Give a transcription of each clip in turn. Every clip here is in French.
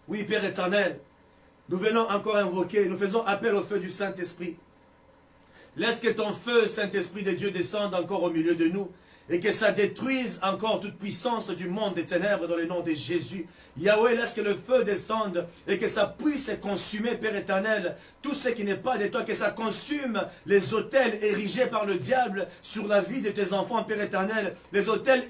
Oui, Père éternel, nous venons encore invoquer, nous faisons appel au feu du Saint-Esprit. Laisse que ton feu, Saint-Esprit de Dieu, descende encore au milieu de nous et que ça détruise encore toute puissance du monde des ténèbres dans le nom de Jésus. Yahweh, laisse que le feu descende et que ça puisse consumer, Père éternel, tout ce qui n'est pas de toi, que ça consume les autels érigés par le diable sur la vie de tes enfants, Père éternel, les autels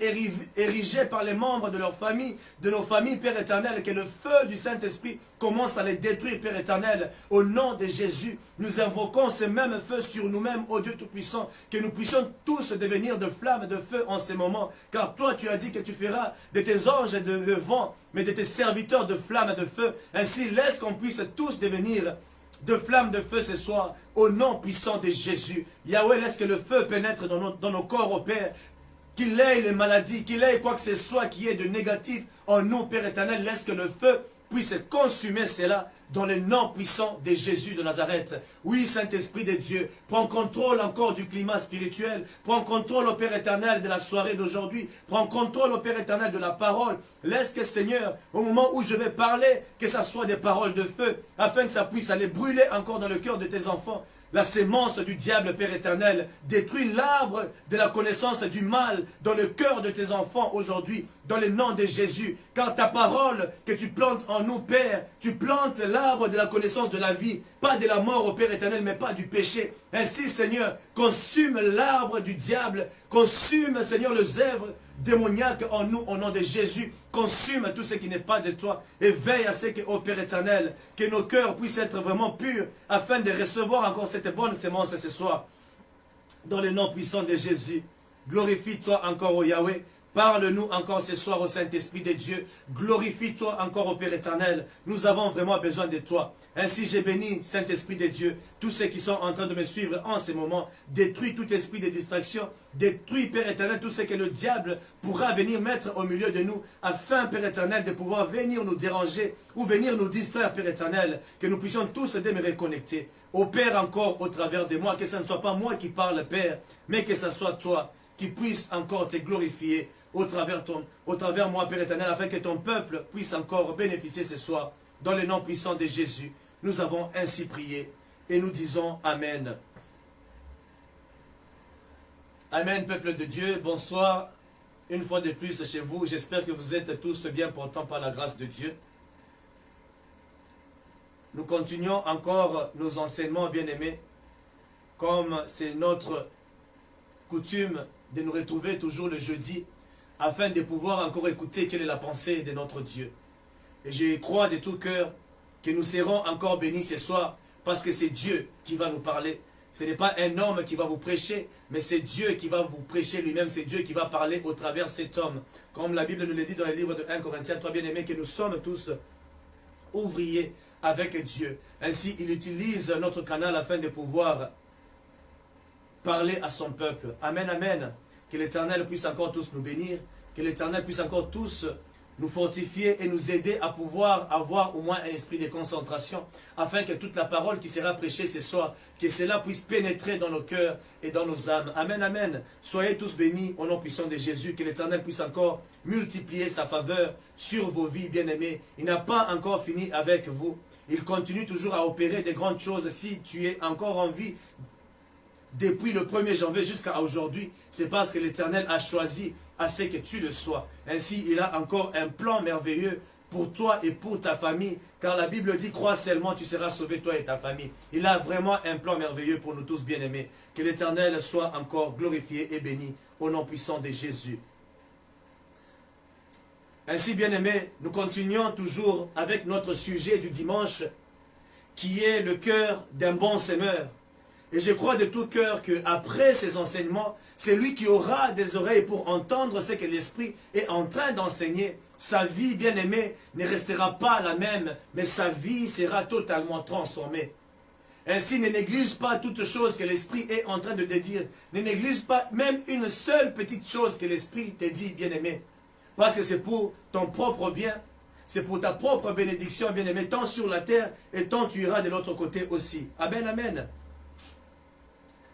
érigés par les membres de leur famille, de nos familles, Père éternel, que le feu du Saint-Esprit commence à les détruire, Père éternel, au nom de Jésus. Nous invoquons ce même feu sur nous-mêmes, ô Dieu Tout-Puissant, que nous puissions tous devenir de flammes de feu en ces moments, car toi tu as dit que tu feras de tes anges de vent, mais de tes serviteurs de flammes de feu. Ainsi laisse qu'on puisse tous devenir de flammes de feu ce soir, au nom puissant de Jésus. Yahweh, laisse que le feu pénètre dans nos corps, ô Père, qu'il ait les maladies, qu'il ait quoi que ce soit qui est de négatif en nous, Père éternel, laisse que le feu puisse consumer cela dans le nom puissant de Jésus de Nazareth. Oui, Saint-Esprit de Dieu, prends contrôle encore du climat spirituel, prends contrôle au Père éternel de la soirée d'aujourd'hui, prends contrôle au Père éternel de la parole. Laisse que, Seigneur, au moment où je vais parler, que ça soit des paroles de feu, afin que ça puisse aller brûler encore dans le cœur de tes enfants. La sémence du diable, Père éternel, détruit l'arbre de la connaissance du mal dans le cœur de tes enfants aujourd'hui, dans le nom de Jésus. Car ta parole que tu plantes en nous, Père, tu plantes l'arbre de la connaissance de la vie, pas de la mort au Père éternel, mais pas du péché. Ainsi, Seigneur, consume l'arbre du diable, consume, Seigneur, le zèbre démoniaque en nous, au nom de Jésus, consume tout ce qui n'est pas de toi, et veille à ce que, ô Père éternel, que nos cœurs puissent être vraiment purs, afin de recevoir encore cette bonne sémence ce soir, dans le nom puissant de Jésus. Glorifie-toi encore, ô Yahweh. Parle-nous encore ce soir au Saint-Esprit de Dieu. Glorifie-toi encore au Père éternel. Nous avons vraiment besoin de toi. Ainsi, j'ai béni, Saint-Esprit de Dieu, tous ceux qui sont en train de me suivre en ce moment. Détruis tout esprit de distraction. Détruis, Père éternel, tout ce que le diable pourra venir mettre au milieu de nous, afin, Père éternel, de pouvoir venir nous déranger ou venir nous distraire, Père éternel, que nous puissions tous demeurer connectés. Ô Père, encore au travers de moi, que ce ne soit pas moi qui parle, Père, mais que ce soit toi qui puisse encore te glorifier au travers moi, Père éternel, afin que ton peuple puisse encore bénéficier ce soir. Dans le nom puissant de Jésus, nous avons ainsi prié et nous disons Amen. Amen, peuple de Dieu. Bonsoir, une fois de plus chez vous. J'espère que vous êtes tous bien portants par la grâce de Dieu. Nous continuons encore nos enseignements bien-aimés, comme c'est notre coutume de nous retrouver toujours le jeudi, afin de pouvoir encore écouter quelle est la pensée de notre Dieu. Et je crois de tout cœur que nous serons encore bénis ce soir, parce que c'est Dieu qui va nous parler. Ce n'est pas un homme qui va vous prêcher, mais c'est Dieu qui va vous prêcher lui-même, c'est Dieu qui va parler au travers cet homme. Comme la Bible nous le dit dans le livre de 1 Corinthiens 3, bien-aimés, que nous sommes tous ouvriers avec Dieu. Ainsi, il utilise notre canal afin de pouvoir parler à son peuple. Amen, amen. Que l'Éternel puisse encore tous nous bénir, que l'Éternel puisse encore tous nous fortifier et nous aider à pouvoir avoir au moins un esprit de concentration, afin que toute la parole qui sera prêchée ce soir, que cela puisse pénétrer dans nos cœurs et dans nos âmes. Amen, amen. Soyez tous bénis au nom puissant de Jésus, que l'Éternel puisse encore multiplier sa faveur sur vos vies, bien-aimés. Il n'a pas encore fini avec vous. Il continue toujours à opérer des grandes choses. Si tu es encore en vie, depuis le 1er janvier jusqu'à aujourd'hui, c'est parce que l'Éternel a choisi à ce que tu le sois. Ainsi, il a encore un plan merveilleux pour toi et pour ta famille, car la Bible dit, crois seulement, tu seras sauvé, toi et ta famille. Il a vraiment un plan merveilleux pour nous tous, bien-aimés. Que l'Éternel soit encore glorifié et béni au nom puissant de Jésus. Ainsi, bien-aimés, nous continuons toujours avec notre sujet du dimanche, qui est le cœur d'un bon semeur. Et je crois de tout cœur qu'après ces enseignements, c'est lui qui aura des oreilles pour entendre ce que l'Esprit est en train d'enseigner. Sa vie, bien-aimée, ne restera pas la même, mais sa vie sera totalement transformée. Ainsi, ne néglige pas toute chose que l'Esprit est en train de te dire. Ne néglige pas même une seule petite chose que l'Esprit te dit, bien-aimé. Parce que c'est pour ton propre bien, c'est pour ta propre bénédiction, bien-aimé, tant sur la terre et tant tu iras de l'autre côté aussi. Amen, amen.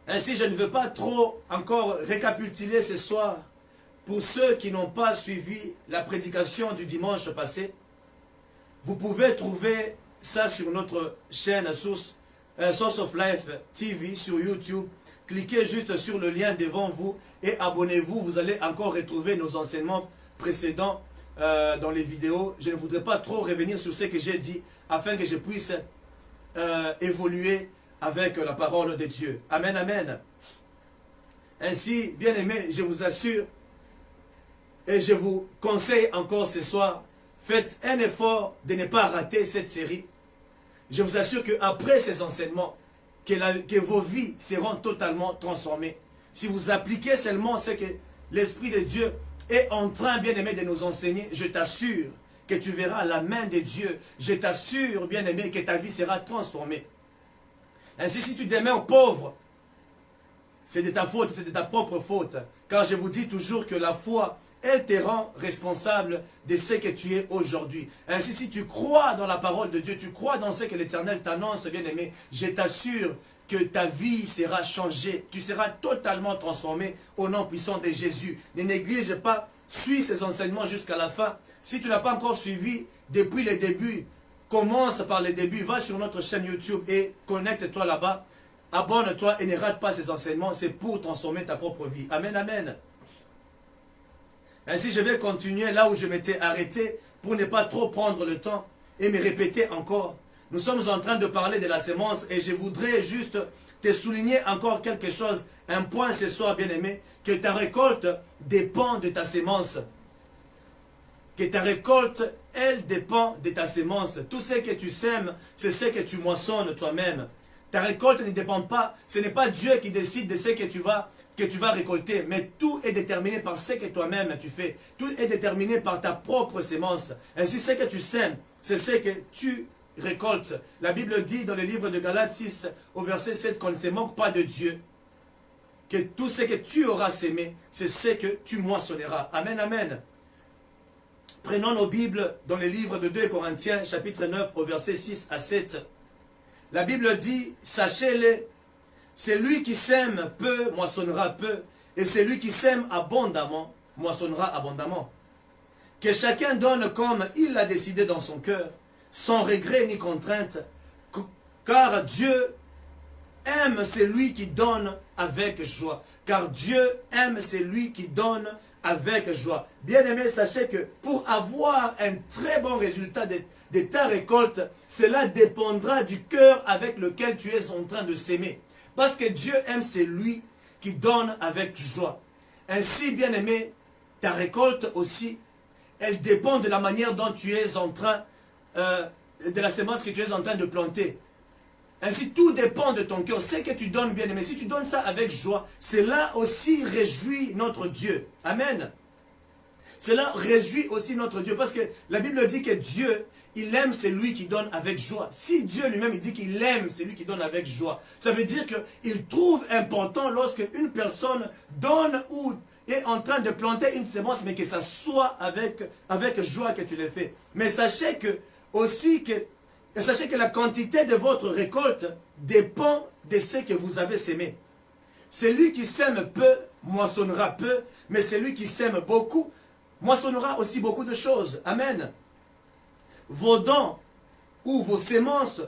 Ainsi, je ne veux pas trop encore récapituler ce soir pour ceux qui n'ont pas suivi la prédication du dimanche passé. Vous pouvez trouver ça sur notre chaîne Source of Life TV sur YouTube. Cliquez juste sur le lien devant vous et abonnez-vous. Vous allez encore retrouver nos enseignements précédents dans les vidéos. Je ne voudrais pas trop revenir sur ce que j'ai dit afin que je puisse évoluer avec la parole de Dieu. Amen, amen. Ainsi, bien aimés, je vous assure et je vous conseille encore ce soir, faites un effort de ne pas rater cette série. Je vous assure qu'après ces enseignements, que vos vies seront totalement transformées. Si vous appliquez seulement ce que l'Esprit de Dieu est en train, bien aimé, de nous enseigner, je t'assure que tu verras la main de Dieu. Je t'assure, bien aimé, que ta vie sera transformée. Ainsi, si tu demeures pauvre, c'est de ta faute, c'est de ta propre faute. Car je vous dis toujours que la foi, elle te rend responsable de ce que tu es aujourd'hui. Ainsi, si tu crois dans la parole de Dieu, tu crois dans ce que l'Éternel t'annonce, bien-aimé, je t'assure que ta vie sera changée. Tu seras totalement transformé au nom puissant de Jésus. Ne néglige pas, suis ces enseignements jusqu'à la fin. Si tu n'as pas encore suivi depuis le début, commence par le début, va sur notre chaîne YouTube et connecte-toi là-bas. Abonne-toi et ne rate pas ces enseignements. C'est pour transformer ta propre vie. Amen, amen. Ainsi, je vais continuer là où je m'étais arrêté pour ne pas trop prendre le temps et me répéter encore. Nous sommes en train de parler de la sémence et je voudrais juste te souligner encore quelque chose. Un point ce soir, bien-aimé, que ta récolte dépend de ta sémence. Que ta récolte, elle dépend de ta sémence. Tout ce que tu sèmes, c'est ce que tu moissonnes toi-même. Ta récolte ne dépend pas, ce n'est pas Dieu qui décide de ce que tu vas récolter, mais tout est déterminé par ce que toi-même tu fais. Tout est déterminé par ta propre sémence. Ainsi, ce que tu sèmes, c'est ce que tu récoltes. La Bible dit dans le livre de Galates 6, au verset 7, qu'on ne se moque pas de Dieu. Que tout ce que tu auras sémé, c'est ce que tu moissonneras. Amen, amen. Prenons nos Bibles dans le livre de 2 Corinthiens, chapitre 9, au verset 6 à 7. La Bible dit, sachez-le, celui qui sème peu moissonnera peu, et celui qui sème abondamment moissonnera abondamment. Que chacun donne comme il l'a décidé dans son cœur, sans regret ni contrainte, car Dieu aime celui qui donne avec joie. Car Dieu aime celui qui donne avec joie. Bien-aimés, sachez que pour avoir un très bon résultat de ta récolte, cela dépendra du cœur avec lequel tu es en train de s'aimer. Parce que Dieu aime celui qui donne avec joie. Ainsi, bien-aimé, ta récolte aussi, elle dépend de la manière dont tu es en train, de la semence que tu es en train de planter. Ainsi, tout dépend de ton cœur. Ce que tu donnes, bien-aimé, si tu donnes ça avec joie, cela aussi réjouit notre Dieu. Amen. Cela réjouit aussi notre Dieu. Parce que la Bible dit que Dieu, il aime celui qui donne avec joie. Si Dieu lui-même, il dit qu'il aime celui qui donne avec joie, ça veut dire qu'il trouve important lorsque une personne donne ou est en train de planter une semence, mais que ça soit avec joie que tu le fais. Mais sachez que la quantité de votre récolte dépend de ce que vous avez sémé. Celui qui sème peu moissonnera peu, mais celui qui sème beaucoup moissonnera aussi beaucoup de choses. Amen. Vos dons ou vos semences,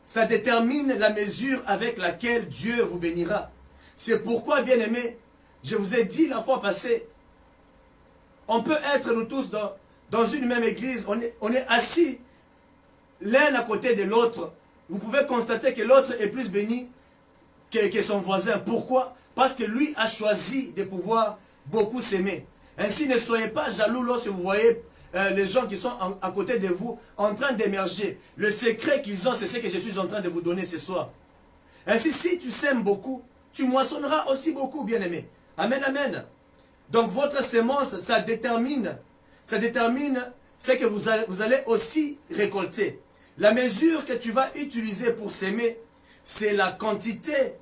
ça détermine la mesure avec laquelle Dieu vous bénira. C'est pourquoi, bien-aimés, je vous ai dit la fois passée, on peut être nous tous dans une même église, on est assis l'un à côté de l'autre. Vous pouvez constater que l'autre est plus béni que son voisin. Pourquoi? Parce que lui a choisi de pouvoir beaucoup s'aimer. Ainsi, ne soyez pas jaloux lorsque vous voyez les gens qui sont à côté de vous en train d'émerger. Le secret qu'ils ont, c'est ce que je suis en train de vous donner ce soir. Ainsi, si tu sèmes beaucoup, tu moissonneras aussi beaucoup, bien-aimé. Amen, amen. Donc, votre sémence, ça détermine ce que vous allez aussi récolter. La mesure que tu vas utiliser pour s'aimer, c'est la quantité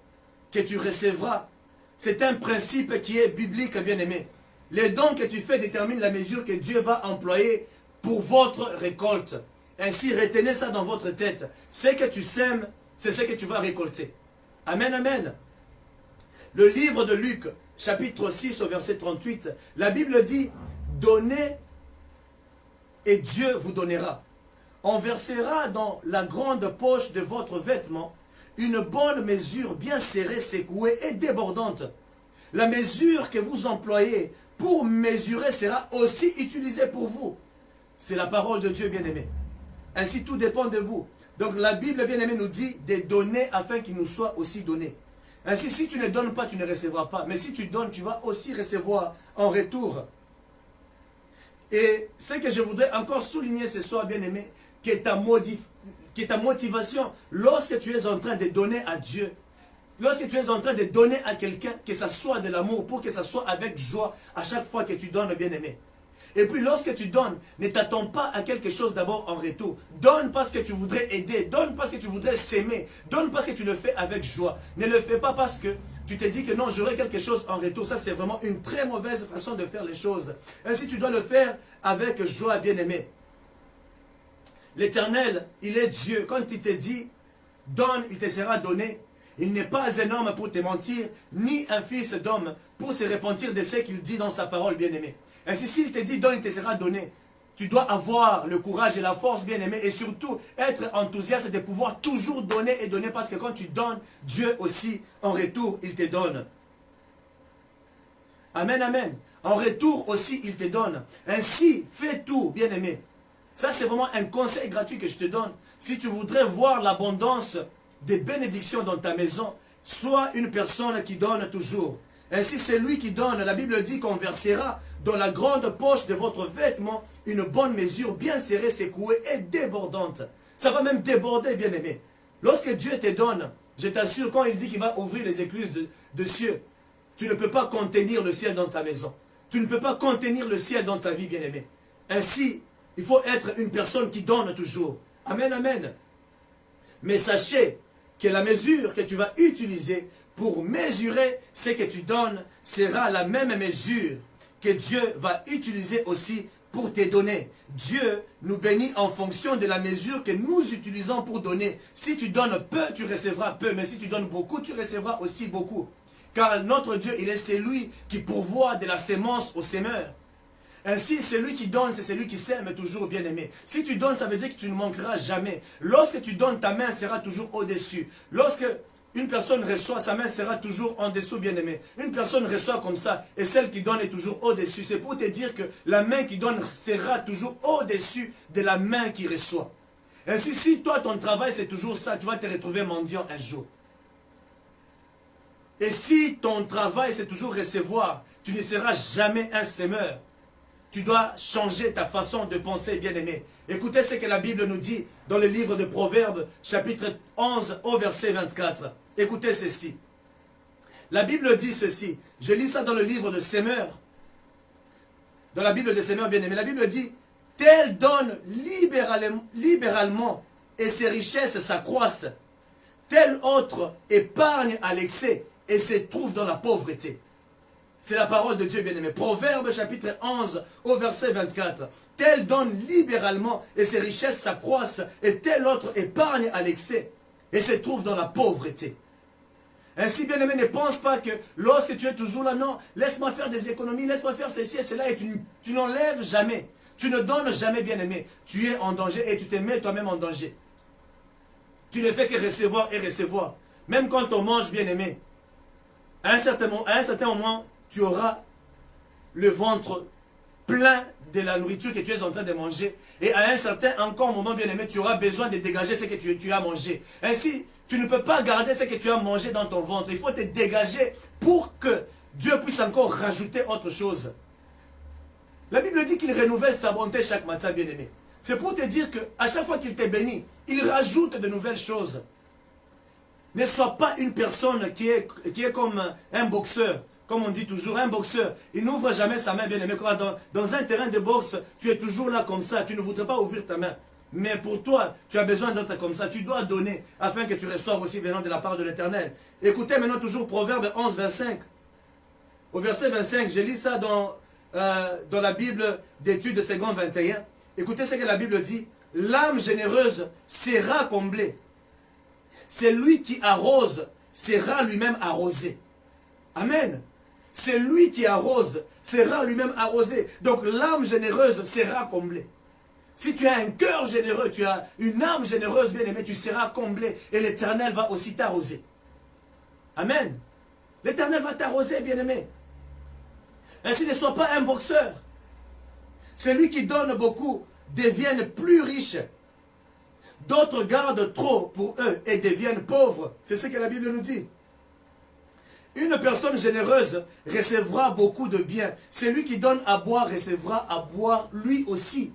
que tu recevras. C'est un principe qui est biblique, bien-aimé. Les dons que tu fais déterminent la mesure que Dieu va employer pour votre récolte. Ainsi, retenez ça dans votre tête. Ce que tu sèmes, c'est ce que tu vas récolter. Amen, amen. Le livre de Luc, chapitre 6, au verset 38, la Bible dit, donnez et Dieu vous donnera. On versera dans la grande poche de votre vêtement une bonne mesure bien serrée, secouée et débordante. La mesure que vous employez pour mesurer sera aussi utilisée pour vous. C'est la parole de Dieu, bien-aimé. Ainsi, tout dépend de vous. Donc, la Bible, bien-aimé, nous dit de donner afin qu'il nous soit aussi donné. Ainsi, si tu ne donnes pas, tu ne recevras pas. Mais si tu donnes, tu vas aussi recevoir en retour. Et ce que je voudrais encore souligner ce soir, bien-aimé, que ta motivation, lorsque tu es en train de donner à Dieu, lorsque tu es en train de donner à quelqu'un, que ça soit de l'amour, pour que ça soit avec joie à chaque fois que tu donnes, bien-aimé. Et puis lorsque tu donnes, ne t'attends pas à quelque chose d'abord en retour. Donne parce que tu voudrais aider, donne parce que tu voudrais s'aimer, donne parce que tu le fais avec joie. Ne le fais pas parce que tu te dis que non, j'aurai quelque chose en retour. Ça, c'est vraiment une très mauvaise façon de faire les choses. Ainsi, tu dois le faire avec joie, bien-aimé. L'Éternel, il est Dieu. Quand il te dit, donne, il te sera donné. Il n'est pas un homme pour te mentir, ni un fils d'homme pour se repentir de ce qu'il dit dans sa parole, bien-aimé. Ainsi, s'il te dit, donne, il te sera donné. Tu dois avoir le courage et la force, bien-aimé, et surtout être enthousiaste de pouvoir toujours donner et donner, parce que quand tu donnes, Dieu aussi, en retour, il te donne. Amen, amen. En retour aussi, il te donne. Ainsi, fais tout, bien-aimé. Ça, c'est vraiment un conseil gratuit que je te donne. Si tu voudrais voir l'abondance des bénédictions dans ta maison, sois une personne qui donne toujours. Ainsi, c'est lui qui donne. La Bible dit qu'on versera dans la grande poche de votre vêtement une bonne mesure, bien serrée, secouée et débordante. Ça va même déborder, bien-aimé. Lorsque Dieu te donne, je t'assure, quand il dit qu'il va ouvrir les écluses de cieux, tu ne peux pas contenir le ciel dans ta maison. Tu ne peux pas contenir le ciel dans ta vie, bien-aimé. Ainsi, il faut être une personne qui donne toujours. Amen, amen. Mais sachez que la mesure que tu vas utiliser pour mesurer ce que tu donnes sera la même mesure que Dieu va utiliser aussi pour te donner. Dieu nous bénit en fonction de la mesure que nous utilisons pour donner. Si tu donnes peu, tu recevras peu. Mais si tu donnes beaucoup, tu recevras aussi beaucoup. Car notre Dieu, il est celui qui pourvoit de la sémence au semeur. Ainsi, celui qui donne, c'est celui qui sème toujours, bien-aimé. Si tu donnes, ça veut dire que tu ne manqueras jamais. Lorsque tu donnes, ta main sera toujours au-dessus. Lorsque une personne reçoit, sa main sera toujours en dessous, bien-aimé. Une personne reçoit comme ça, et celle qui donne est toujours au-dessus. C'est pour te dire que la main qui donne sera toujours au-dessus de la main qui reçoit. Ainsi, si toi, ton travail, c'est toujours ça, tu vas te retrouver mendiant un jour. Et si ton travail, c'est toujours recevoir, tu ne seras jamais un semeur. Tu dois changer ta façon de penser, bien-aimé. Écoutez ce que la Bible nous dit dans le livre de Proverbes, chapitre 11, au verset 24. Écoutez ceci. La Bible dit ceci. Je lis ça dans le livre de Semeur. Dans la Bible de Semeur, bien-aimé. La Bible dit, tel donne libéralement et ses richesses s'accroissent. Tel autre épargne à l'excès et se trouve dans la pauvreté. C'est la parole de Dieu, bien-aimé. Proverbe chapitre 11 au verset 24. Tel donne libéralement et ses richesses s'accroissent, et tel autre épargne à l'excès et se trouve dans la pauvreté. Ainsi, bien-aimé, ne pense pas que lorsque tu es toujours là, non, laisse-moi faire des économies, laisse-moi faire ceci et cela, et tu n'enlèves jamais. Tu ne donnes jamais, bien-aimé. Tu es en danger et tu te mets toi-même en danger. Tu ne fais que recevoir et recevoir. Même quand on mange, bien-aimé, à un certain moment, tu auras le ventre plein de la nourriture que tu es en train de manger. Et à un certain encore moment, bien-aimé, tu auras besoin de dégager ce que tu as mangé. Ainsi, tu ne peux pas garder ce que tu as mangé dans ton ventre. Il faut te dégager pour que Dieu puisse encore rajouter autre chose. La Bible dit qu'il renouvelle sa bonté chaque matin, bien-aimé. C'est pour te dire qu'à chaque fois qu'il te bénit, il rajoute de nouvelles choses. Ne sois pas une personne qui est comme un boxeur. Comme on dit toujours, un boxeur, il n'ouvre jamais sa main, bien-aimé. Dans un terrain de boxe, tu es toujours là comme ça. Tu ne voudrais pas ouvrir ta main. Mais pour toi, tu as besoin d'être comme ça. Tu dois donner afin que tu reçoives aussi venant de la part de l'Éternel. Écoutez maintenant toujours Proverbe 11, 25. Au verset 25, je lis ça dans la Bible d'études seconde 21. Écoutez ce que la Bible dit. L'âme généreuse sera comblée. C'est lui qui arrose sera lui-même arrosé. Amen. C'est lui qui arrose sera lui-même arrosé. Donc l'âme généreuse sera comblée. Si tu as un cœur généreux, tu as une âme généreuse, bien-aimé, tu seras comblé et l'Éternel va aussi t'arroser. Amen. L'Éternel va t'arroser, bien-aimé. Ainsi ne sois pas un boxeur. Celui qui donne beaucoup deviennent plus riches. D'autres gardent trop pour eux et deviennent pauvres. C'est ce que la Bible nous dit. Une personne généreuse recevra beaucoup de biens. Celui qui donne à boire recevra à boire lui aussi.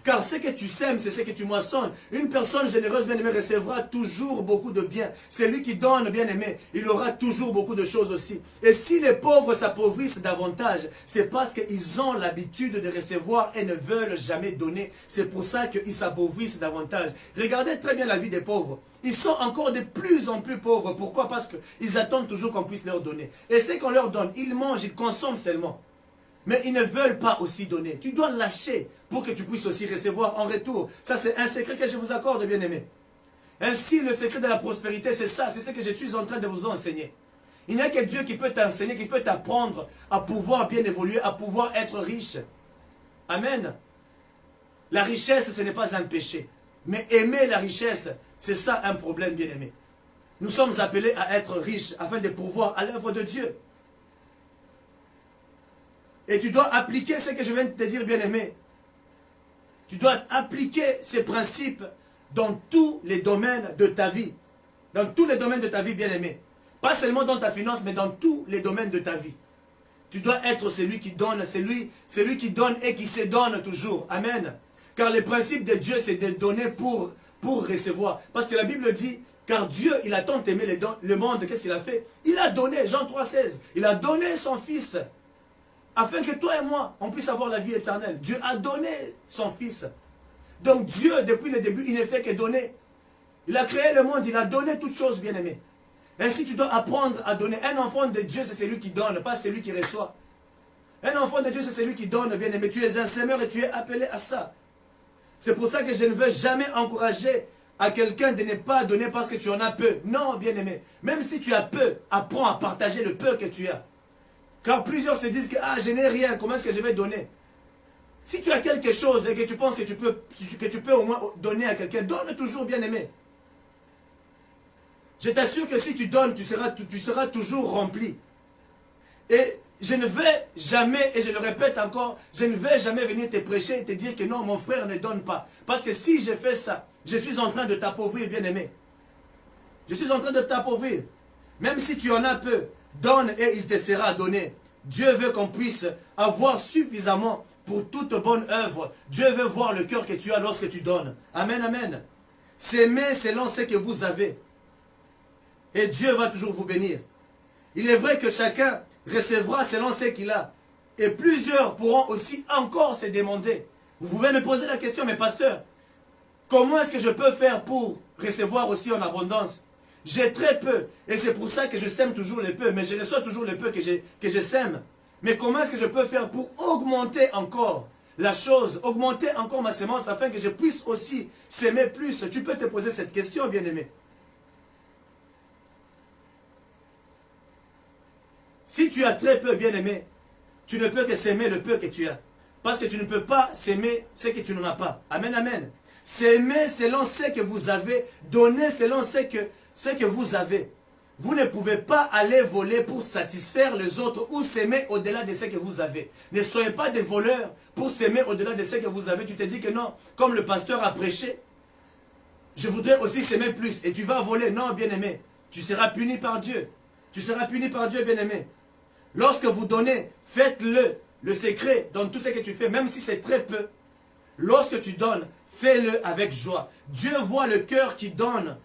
Car ce que tu sèmes, c'est ce que tu moissonnes. Une personne généreuse, bien-aimé, recevra toujours beaucoup de biens. Celui qui donne, bien-aimé, il aura toujours beaucoup de choses aussi. Et si les pauvres s'appauvrissent davantage, c'est parce qu'ils ont l'habitude de recevoir et ne veulent jamais donner. C'est pour ça qu'ils s'appauvrissent davantage. Regardez très bien la vie des pauvres. Ils sont encore de plus en plus pauvres. Pourquoi? Parce qu'ils attendent toujours qu'on puisse leur donner. Et ce qu'on leur donne, ils mangent, ils consomment seulement. Mais ils ne veulent pas aussi donner. Tu dois lâcher pour que tu puisses aussi recevoir en retour. Ça, c'est un secret que je vous accorde, bien-aimés. Ainsi, le secret de la prospérité, c'est ça. C'est ce que je suis en train de vous enseigner. Il n'y a que Dieu qui peut t'enseigner, qui peut t'apprendre à pouvoir bien évoluer, à pouvoir être riche. Amen. La richesse, ce n'est pas un péché. Mais aimer la richesse, c'est ça un problème, bien-aimé. Nous sommes appelés à être riches afin de pouvoir à l'œuvre de Dieu. Et tu dois appliquer ce que je viens de te dire, bien-aimé. Tu dois appliquer ces principes dans tous les domaines de ta vie. Dans tous les domaines de ta vie, bien-aimé. Pas seulement dans ta finance, mais dans tous les domaines de ta vie. Tu dois être celui qui donne, celui qui donne et qui se donne toujours. Amen. Car le principe de Dieu, c'est de donner pour recevoir. Parce que la Bible dit, car Dieu, il a tant aimé le monde, qu'est-ce qu'il a fait? Il a donné, Jean 3,16, il a donné son Fils. Afin que toi et moi, on puisse avoir la vie éternelle. Dieu a donné son Fils. Donc Dieu, depuis le début, il ne fait que donner. Il a créé le monde, il a donné toutes choses, bien-aimées. Ainsi, tu dois apprendre à donner. Un enfant de Dieu, c'est celui qui donne, pas celui qui reçoit. Un enfant de Dieu, c'est celui qui donne, bien-aimé. Tu es un semeur et tu es appelé à ça. C'est pour ça que je ne veux jamais encourager à quelqu'un de ne pas donner parce que tu en as peu. Non, bien-aimé. Même si tu as peu, apprends à partager le peu que tu as. Car plusieurs se disent que je n'ai rien, comment est-ce que je vais donner? Si tu as quelque chose et que tu penses que tu peux au moins donner à quelqu'un, donne toujours, bien-aimé. Je t'assure que si tu donnes, tu seras toujours rempli. Et je ne vais jamais, et je le répète encore, je ne vais jamais venir te prêcher et te dire que non, mon frère ne donne pas. Parce que si je fais ça, je suis en train de t'appauvrir, bien-aimé. Je suis en train de t'appauvrir. Même si tu en as peu, donne et il te sera donné. Dieu veut qu'on puisse avoir suffisamment pour toute bonne œuvre. Dieu veut voir le cœur que tu as lorsque tu donnes. Amen, amen. S'aimer selon ce que vous avez. Et Dieu va toujours vous bénir. Il est vrai que chacun recevra selon ce qu'il a. Et plusieurs pourront aussi encore se demander. Vous pouvez me poser la question, mais pasteur, comment est-ce que je peux faire pour recevoir aussi en abondance? J'ai très peu, et c'est pour ça que je sème toujours les peu, mais je reçois toujours les peu que je sème. Mais comment est-ce que je peux faire pour augmenter encore la chose, augmenter encore ma semence, afin que je puisse aussi s'aimer plus? Tu peux te poser cette question, bien-aimé. Si tu as très peu, bien-aimé, tu ne peux que s'aimer le peu que tu as. Parce que tu ne peux pas s'aimer ce que tu n'en as pas. Amen, amen. S'aimer selon ce que vous avez, donner selon ce que vous avez. Vous ne pouvez pas aller voler pour satisfaire les autres ou s'aimer au-delà de ce que vous avez. Ne soyez pas des voleurs pour s'aimer au-delà de ce que vous avez. Tu te dis que non, comme le pasteur a prêché, je voudrais aussi s'aimer plus. Et tu vas voler. Non, bien-aimé, tu seras puni par Dieu. Tu seras puni par Dieu, bien-aimé. Lorsque vous donnez, faites-le. Le secret dans tout ce que tu fais, même si c'est très peu. Lorsque tu donnes, fais-le avec joie. Dieu voit le cœur qui donne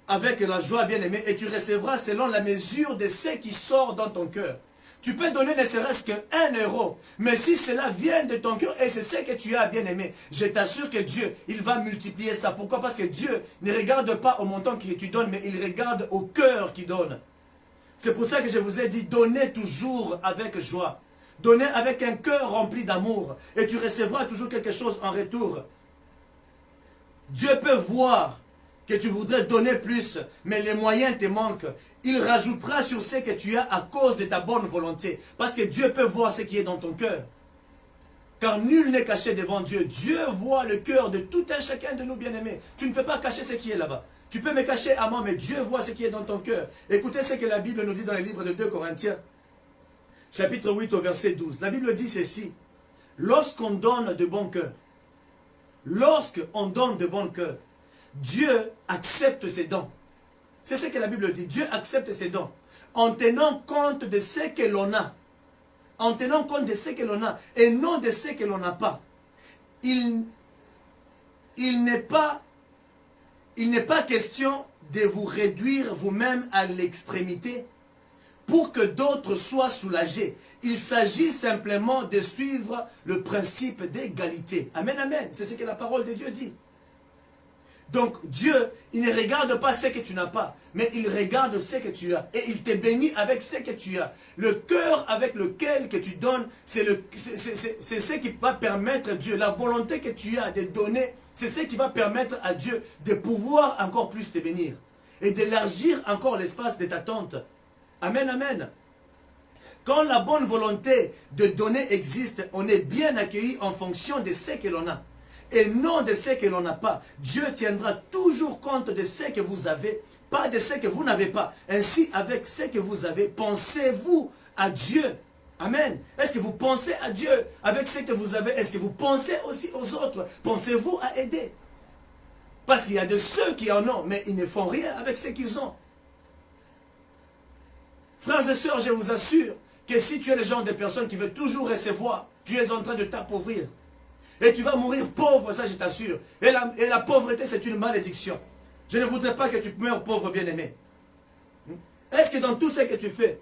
avec la joie, bien-aimé, et tu recevras selon la mesure de ce qui sort dans ton cœur. Tu peux donner ne serait-ce qu'un euro, mais si cela vient de ton cœur, et c'est ce que tu as, bien-aimé, je t'assure que Dieu, il va multiplier ça. Pourquoi? Parce que Dieu ne regarde pas au montant que tu donnes, mais il regarde au cœur qui donne. C'est pour ça que je vous ai dit, donnez toujours avec joie. Donnez avec un cœur rempli d'amour, et tu recevras toujours quelque chose en retour. Dieu peut voir que tu voudrais donner plus, mais les moyens te manquent. Il rajoutera sur ce que tu as à cause de ta bonne volonté. Parce que Dieu peut voir ce qui est dans ton cœur. Car nul n'est caché devant Dieu. Dieu voit le cœur de tout un chacun de nous, bien-aimés. Tu ne peux pas cacher ce qui est là-bas. Tu peux me cacher à moi, mais Dieu voit ce qui est dans ton cœur. Écoutez ce que la Bible nous dit dans le livre de 2 Corinthiens, chapitre 8 au verset 12. La Bible dit ceci. Lorsqu'on donne de bon cœur, Dieu accepte ses dons. C'est ce que la Bible dit. Dieu accepte ses dons. En tenant compte de ce que l'on a. En tenant compte de ce que l'on a. Et non de ce que l'on n'a pas. Il n'est pas question de vous réduire vous-même à l'extrémité pour que d'autres soient soulagés. Il s'agit simplement de suivre le principe d'égalité. Amen, amen. C'est ce que la parole de Dieu dit. Donc Dieu, il ne regarde pas ce que tu n'as pas, mais il regarde ce que tu as. Et il te bénit avec ce que tu as. Le cœur avec lequel que tu donnes, c'est ce qui va permettre à Dieu, la volonté que tu as de donner, c'est ce qui va permettre à Dieu de pouvoir encore plus te bénir. Et d'élargir encore l'espace de ta tente. Amen, amen. Quand la bonne volonté de donner existe, on est bien accueilli en fonction de ce que l'on a. Et non de ce que l'on n'a pas. Dieu tiendra toujours compte de ce que vous avez, pas de ce que vous n'avez pas. Ainsi, avec ce que vous avez, pensez-vous à Dieu. Amen. Est-ce que vous pensez à Dieu avec ce que vous avez? Est-ce que vous pensez aussi aux autres? Pensez-vous à aider? Parce qu'il y a de ceux qui en ont, mais ils ne font rien avec ce qu'ils ont. Frères et sœurs, je vous assure que si tu es le genre de personne qui veut toujours recevoir, tu es en train de t'appauvrir. Et tu vas mourir pauvre, ça je t'assure. Et la pauvreté, c'est une malédiction. Je ne voudrais pas que tu meurs pauvre, bien-aimé. Est-ce que dans tout ce que tu fais,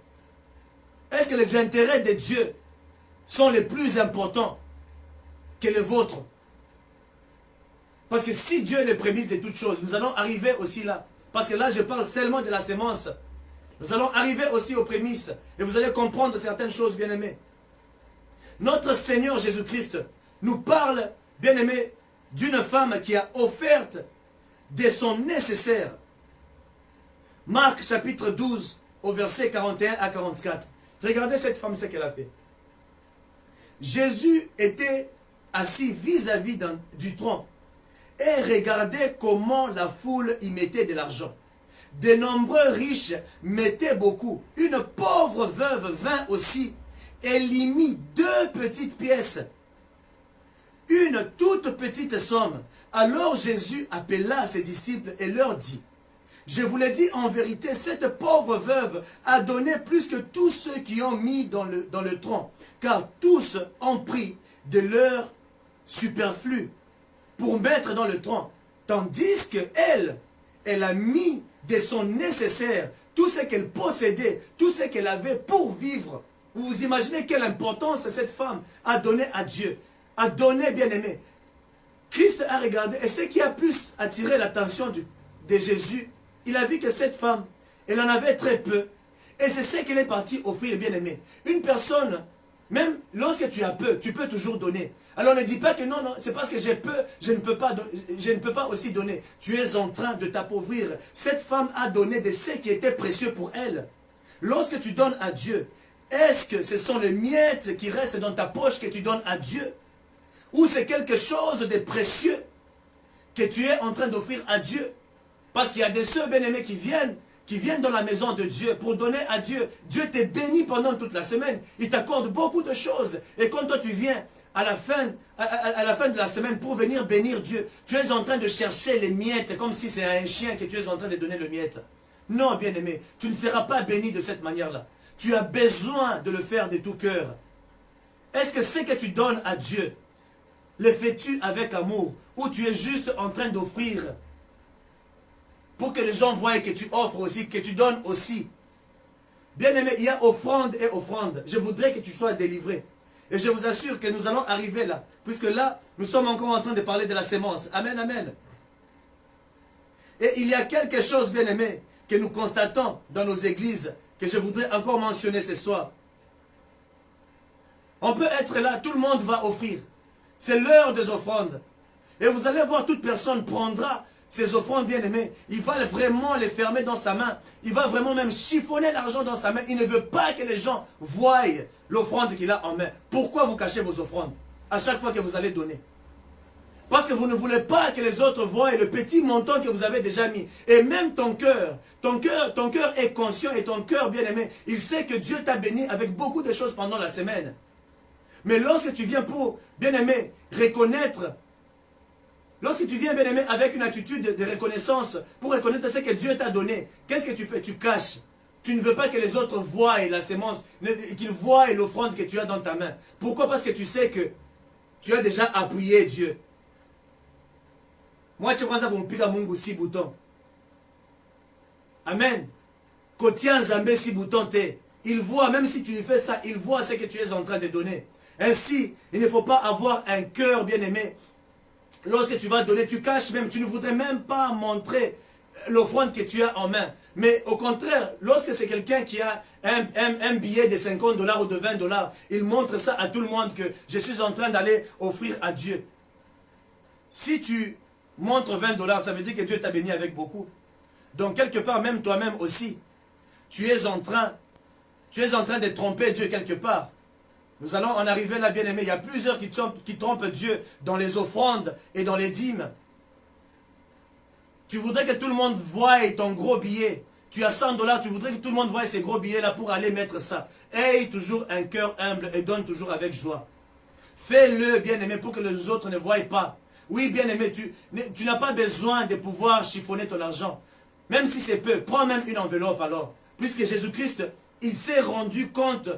est-ce que les intérêts de Dieu sont les plus importants que les vôtres? Parce que si Dieu est le prémisse de toutes choses, nous allons arriver aussi là. Parce que là, je parle seulement de la sémence. Nous allons arriver aussi aux prémices. Et vous allez comprendre certaines choses, bien-aimés. Notre Seigneur Jésus-Christ nous parle, bien-aimés, d'une femme qui a offert de son nécessaire. Marc chapitre 12, au verset 41 à 44. Regardez cette femme, ce qu'elle a fait. Jésus était assis vis-à-vis du tronc et regardait comment la foule y mettait de l'argent. De nombreux riches mettaient beaucoup. Une pauvre veuve vint aussi et y mit 2 petites pièces. Une toute petite somme. Alors Jésus appela ses disciples et leur dit, je vous l'ai dit en vérité, cette pauvre veuve a donné plus que tous ceux qui ont mis dans le tronc, car tous ont pris de leur superflu pour mettre dans le tronc, tandis que elle a mis de son nécessaire, tout ce qu'elle possédait, tout ce qu'elle avait pour vivre. Vous imaginez quelle importance cette femme a donné à Dieu, a donné, bien aimé. Christ a regardé, et ce qui a plus attiré l'attention de Jésus, il a vu que cette femme, elle en avait très peu. Et c'est ce qu'elle est partie offrir, bien aimé. Une personne, même lorsque tu as peu, tu peux toujours donner. Alors ne dis pas que non, c'est parce que j'ai peu, je ne peux pas aussi donner. Tu es en train de t'appauvrir. Cette femme a donné de ce qui était précieux pour elle. Lorsque tu donnes à Dieu, est-ce que ce sont les miettes qui restent dans ta poche que tu donnes à Dieu? Ou c'est quelque chose de précieux que tu es en train d'offrir à Dieu? Parce qu'il y a des sœurs bien-aimés qui viennent dans la maison de Dieu pour donner à Dieu. Dieu te bénit pendant toute la semaine. Il t'accorde beaucoup de choses. Et quand toi tu viens à la fin de la semaine pour venir bénir Dieu, tu es en train de chercher les miettes comme si c'est à un chien que tu es en train de donner le miette. Non, bien-aimé, tu ne seras pas béni de cette manière-là. Tu as besoin de le faire de tout cœur. Est-ce que ce que tu donnes à Dieu, le fais-tu avec amour, ou tu es juste en train d'offrir pour que les gens voient que tu offres aussi, que tu donnes aussi? Bien-aimé, il y a offrande et offrande. Je voudrais que tu sois délivré. Et je vous assure que nous allons arriver là. Puisque là, nous sommes encore en train de parler de la sémence. Amen, amen. Et il y a quelque chose, bien-aimé, que nous constatons dans nos églises, que je voudrais encore mentionner ce soir. On peut être là, tout le monde va offrir. C'est l'heure des offrandes. Et vous allez voir, toute personne prendra ces offrandes, bien-aimées. Il va vraiment les fermer dans sa main. Il va vraiment même chiffonner l'argent dans sa main. Il ne veut pas que les gens voient l'offrande qu'il a en main. Pourquoi vous cachez vos offrandes? à chaque fois que vous allez donner. Parce que vous ne voulez pas que les autres voient le petit montant que vous avez déjà mis. Et même ton cœur est conscient et ton cœur bien-aimé, il sait que Dieu t'a béni avec beaucoup de choses pendant la semaine. Mais lorsque tu viens pour, bien-aimé, reconnaître, lorsque tu viens, bien-aimé, avec une attitude de reconnaissance, pour reconnaître ce que Dieu t'a donné, qu'est-ce que tu fais? Tu caches. Tu ne veux pas que les autres voient la sémence, qu'ils voient l'offrande que tu as dans ta main. Pourquoi? Parce que tu sais que tu as déjà appuyé Dieu. Moi, tu penses à kumpiga Mungu si bouton. Amen. Kotia Nzambe si bouton te. Il voit, même si tu lui fais ça, il voit ce que tu es en train de donner. Ainsi, il ne faut pas avoir un cœur bien-aimé. Lorsque tu vas donner, tu caches même, tu ne voudrais même pas montrer l'offrande que tu as en main. Mais au contraire, lorsque c'est quelqu'un qui a un billet de 50 $ ou de 20 $, il montre ça à tout le monde que je suis en train d'aller offrir à Dieu. Si tu montres 20 $, ça veut dire que Dieu t'a béni avec beaucoup. Donc quelque part, même toi-même aussi, tu es en train de tromper Dieu quelque part. Nous allons en arriver là, bien-aimé. Il y a plusieurs qui trompent Dieu dans les offrandes et dans les dîmes. Tu voudrais que tout le monde voie ton gros billet. Tu as 100 $, tu voudrais que tout le monde voie ces gros billets là pour aller mettre ça. Aie toujours un cœur humble et donne toujours avec joie. Fais-le, bien-aimé, pour que les autres ne voient pas. Oui, bien-aimé, tu n'as pas besoin de pouvoir chiffonner ton argent. Même si c'est peu, prends même une enveloppe alors. Puisque Jésus-Christ, il s'est rendu compte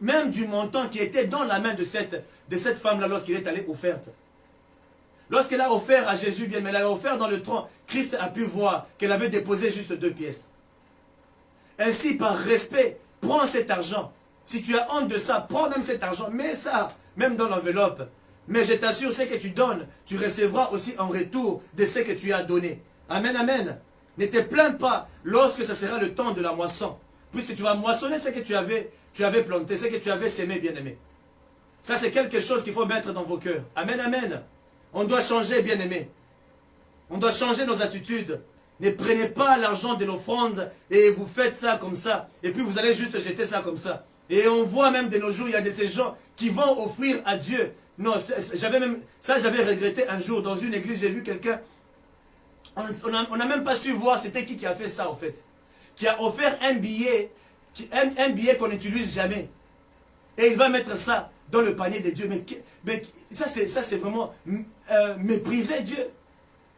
même du montant qui était dans la main de cette femme-là lorsqu'il est allé offerte. Lorsqu'elle a offert à Jésus, bien, mais elle a offert dans le tronc, Christ a pu voir qu'elle avait déposé juste 2 pièces. Ainsi, par respect, prends cet argent. Si tu as honte de ça, prends même cet argent, mets ça, même dans l'enveloppe. Mais je t'assure, ce que tu donnes, tu recevras aussi en retour de ce que tu as donné. Amen, amen. Ne te plains pas lorsque ce sera le temps de la moisson. Puisque tu vas moissonner ce que tu avais planté, ce que tu avais sémé, bien-aimé. Ça, c'est quelque chose qu'il faut mettre dans vos cœurs. Amen, amen. On doit changer, bien-aimé. On doit changer nos attitudes. Ne prenez pas l'argent de l'offrande et vous faites ça comme ça. Et puis vous allez juste jeter ça comme ça. Et on voit même de nos jours, il y a de ces gens qui vont offrir à Dieu. Non, j'avais regretté un jour dans une église, j'ai vu quelqu'un. On n'a même pas su voir c'était qui a fait ça, en fait. Qui a offert un billet qu'on n'utilise jamais. Et il va mettre ça dans le panier de Dieu. Mais ça c'est vraiment mépriser Dieu.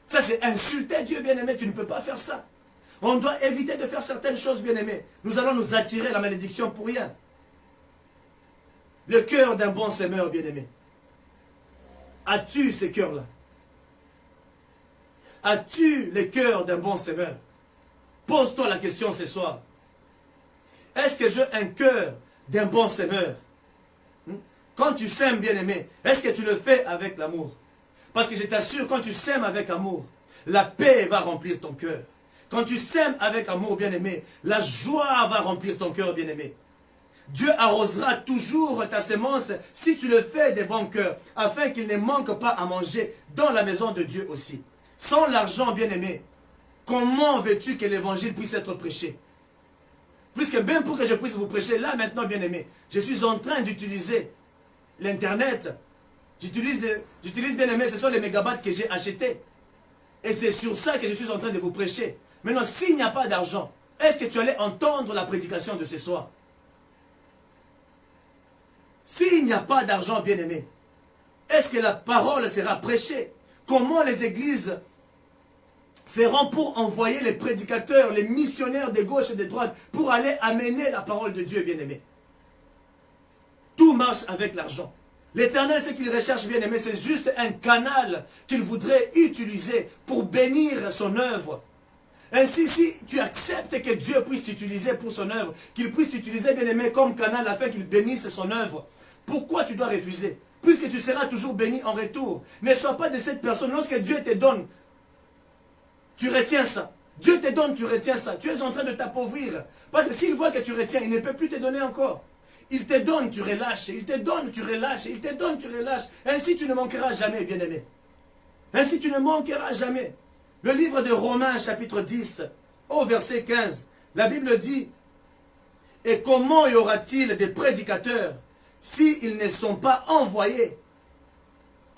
Ça c'est insulter Dieu, bien-aimé. Tu ne peux pas faire ça. On doit éviter de faire certaines choses, bien-aimé. Nous allons nous attirer la malédiction pour rien. Le cœur d'un bon semeur, bien-aimé. As-tu ce cœur-là? As-tu le cœur d'un bon semeur? Pose-toi la question ce soir. Est-ce que j'ai un cœur d'un bon semeur? Quand tu sèmes, bien-aimé, est-ce que tu le fais avec l'amour? Parce que je t'assure, quand tu sèmes avec amour, la paix va remplir ton cœur. Quand tu sèmes avec amour, bien-aimé, la joie va remplir ton cœur, bien-aimé. Dieu arrosera toujours ta sémence si tu le fais de bon cœur, afin qu'il ne manque pas à manger dans la maison de Dieu aussi. Sans l'argent, bien-aimé, comment veux-tu que l'évangile puisse être prêché? Puisque même pour que je puisse vous prêcher là maintenant, bien-aimé, je suis en train d'utiliser l'internet. J'utilise bien-aimé, ce sont les mégabytes que j'ai achetés. Et c'est sur ça que je suis en train de vous prêcher. Maintenant, s'il n'y a pas d'argent, est-ce que tu allais entendre la prédication de ce soir? S'il n'y a pas d'argent, bien-aimé, est-ce que la parole sera prêchée? Comment les églises feront pour envoyer les prédicateurs, les missionnaires de gauche et de droite pour aller amener la parole de Dieu, bien-aimé? Tout marche avec l'argent. L'Éternel, ce qu'il recherche, bien-aimé, c'est juste un canal qu'il voudrait utiliser pour bénir son œuvre. Ainsi, si tu acceptes que Dieu puisse t'utiliser pour son œuvre, qu'il puisse t'utiliser, bien-aimé, comme canal afin qu'il bénisse son œuvre, pourquoi tu dois refuser? Puisque tu seras toujours béni en retour. Ne sois pas de cette personne. Lorsque Dieu te donne, tu retiens ça. Dieu te donne, tu retiens ça. Tu es en train de t'appauvrir. Parce que s'il voit que tu retiens, il ne peut plus te donner encore. Il te donne, tu relâches. Il te donne, tu relâches. Il te donne, tu relâches. Ainsi, tu ne manqueras jamais, bien-aimé. Ainsi, tu ne manqueras jamais. Le livre de Romains, chapitre 10, au verset 15, la Bible dit, « Et comment y aura-t-il des prédicateurs s'ils ne sont pas envoyés?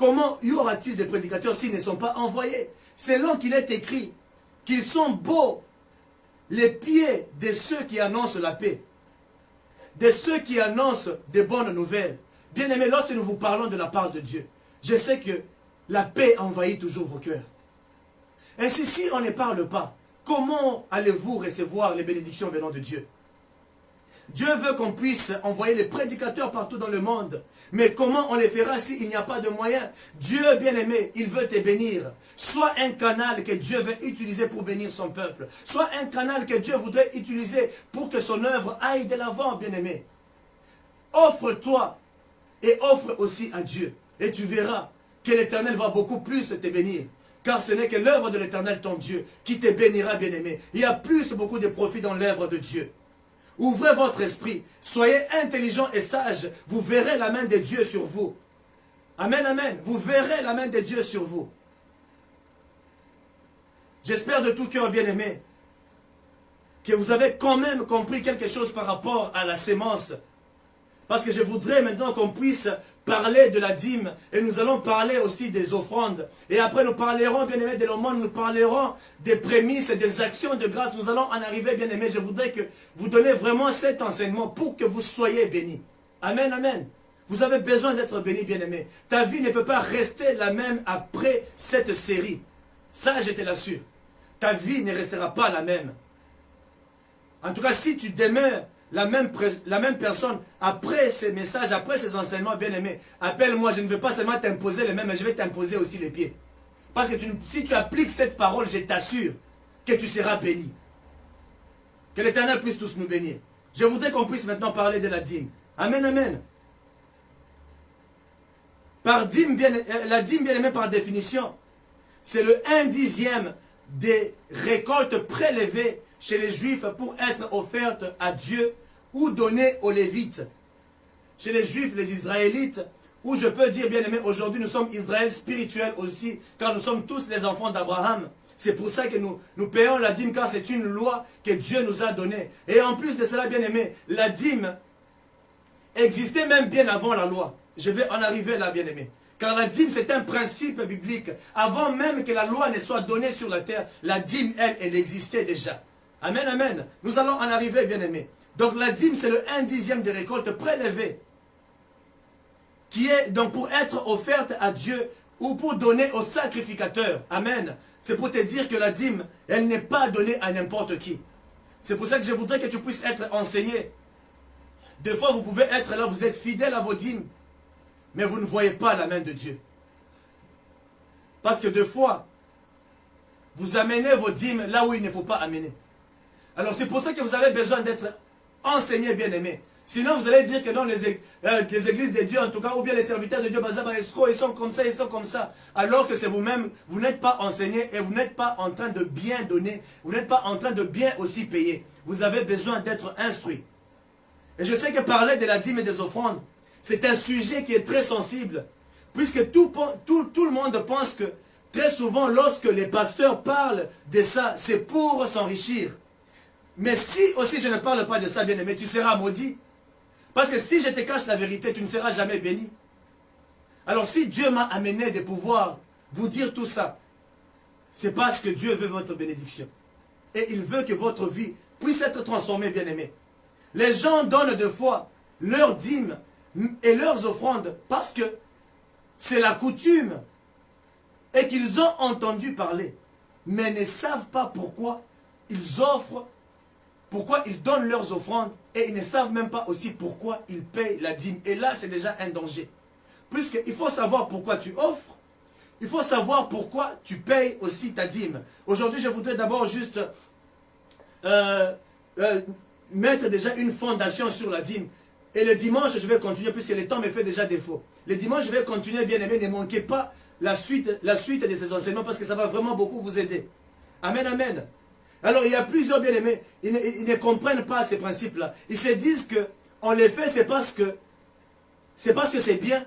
comment y aura-t-il des prédicateurs s'ils ne sont pas envoyés? Selon qu'il est écrit qu'ils sont beaux les pieds de ceux qui annoncent la paix, de ceux qui annoncent de bonnes nouvelles. Bien-aimés, lorsque nous vous parlons de la part de Dieu, je sais que la paix envahit toujours vos cœurs. Ainsi, si on ne parle pas, comment allez-vous recevoir les bénédictions venant de Dieu? Dieu veut qu'on puisse envoyer les prédicateurs partout dans le monde. Mais comment on les fera s'il n'y a pas de moyens? Dieu, bien-aimé, il veut te bénir. Sois un canal que Dieu veut utiliser pour bénir son peuple. Sois un canal que Dieu voudrait utiliser pour que son œuvre aille de l'avant, bien-aimé. Offre-toi et offre aussi à Dieu. Et tu verras que l'Éternel va beaucoup plus te bénir. Car ce n'est que l'œuvre de l'Éternel, ton Dieu, qui te bénira, bien-aimé. Il y a beaucoup de profit dans l'œuvre de Dieu. Ouvrez votre esprit, soyez intelligents et sages, vous verrez la main de Dieu sur vous. Amen, amen. Vous verrez la main de Dieu sur vous. J'espère de tout cœur, bien-aimé, que vous avez quand même compris quelque chose par rapport à la sémence. Parce que je voudrais maintenant qu'on puisse parler de la dîme et nous allons parler aussi des offrandes. Et après nous parlerons, bien-aimés, de l'aumône, nous parlerons des prémices et des actions de grâce. Nous allons en arriver, bien-aimés. Je voudrais que vous donniez vraiment cet enseignement pour que vous soyez bénis. Amen, amen. Vous avez besoin d'être bénis, bien-aimés. Ta vie ne peut pas rester la même après cette série. Ça, je te l'assure. Ta vie ne restera pas la même. En tout cas, si tu demeures la même personne, après ces messages, après ces enseignements, bien-aimés, appelle-moi, je ne veux pas seulement t'imposer les mêmes, mais je vais t'imposer aussi les pieds. Parce que si tu appliques cette parole, je t'assure que tu seras béni. Que l'Éternel puisse tous nous bénir. Je voudrais qu'on puisse maintenant parler de la dîme. Amen, amen. La dîme, bien-aimé, par définition, c'est le 1/10 des récoltes prélevées chez les Juifs pour être offertes à Dieu ou données aux Lévites. Chez les Juifs, les Israélites, ou je peux dire, bien aimé, aujourd'hui nous sommes Israël spirituel aussi, car nous sommes tous les enfants d'Abraham. C'est pour ça que nous payons la dîme, car c'est une loi que Dieu nous a donnée. Et en plus de cela, bien aimé, la dîme existait même bien avant la loi. Je vais en arriver là, bien aimé. Car la dîme, c'est un principe biblique. Avant même que la loi ne soit donnée sur la terre, la dîme, elle existait déjà. Amen, amen. Nous allons en arriver, bien aimé. Donc la dîme, c'est le 1/10 des récoltes prélevées, qui est donc pour être offerte à Dieu ou pour donner au sacrificateur. Amen. C'est pour te dire que la dîme, elle n'est pas donnée à n'importe qui. C'est pour ça que je voudrais que tu puisses être enseigné. Des fois, vous pouvez être là, vous êtes fidèle à vos dîmes, mais vous ne voyez pas la main de Dieu. Parce que des fois, vous amenez vos dîmes là où il ne faut pas amener. Alors c'est pour ça que vous avez besoin d'être enseigné, bien-aimé. Sinon vous allez dire que non, les églises de Dieu en tout cas, ou bien les serviteurs de Dieu, ils sont comme ça, ils sont comme ça. Alors que c'est vous-même, vous n'êtes pas enseigné et vous n'êtes pas en train de bien donner, vous n'êtes pas en train de bien aussi payer. Vous avez besoin d'être instruit. Et je sais que parler de la dîme et des offrandes, c'est un sujet qui est très sensible. Puisque tout le monde pense que très souvent lorsque les pasteurs parlent de ça, c'est pour s'enrichir. Mais si aussi je ne parle pas de ça, bien-aimé, tu seras maudit. Parce que si je te cache la vérité, tu ne seras jamais béni. Alors si Dieu m'a amené de pouvoir vous dire tout ça, c'est parce que Dieu veut votre bénédiction. Et il veut que votre vie puisse être transformée, bien-aimé. Les gens donnent de fois leurs dîmes et leurs offrandes parce que c'est la coutume et qu'ils ont entendu parler, mais ne savent pas pourquoi ils offrent, pourquoi ils donnent leurs offrandes, et ils ne savent même pas aussi pourquoi ils payent la dîme. Et là, c'est déjà un danger. Puisqu'il faut savoir pourquoi tu offres, il faut savoir pourquoi tu payes aussi ta dîme. Aujourd'hui, je voudrais d'abord juste mettre déjà une fondation sur la dîme. Et le dimanche, je vais continuer, puisque le temps me fait déjà défaut. Le dimanche, je vais continuer, bien aimé, ne manquez pas la suite de ces enseignements, parce que ça va vraiment beaucoup vous aider. Amen, amen. Alors, il y a plusieurs bien-aimés, ils ne comprennent pas ces principes-là. Ils se disent que on les fait, c'est parce que c'est bien,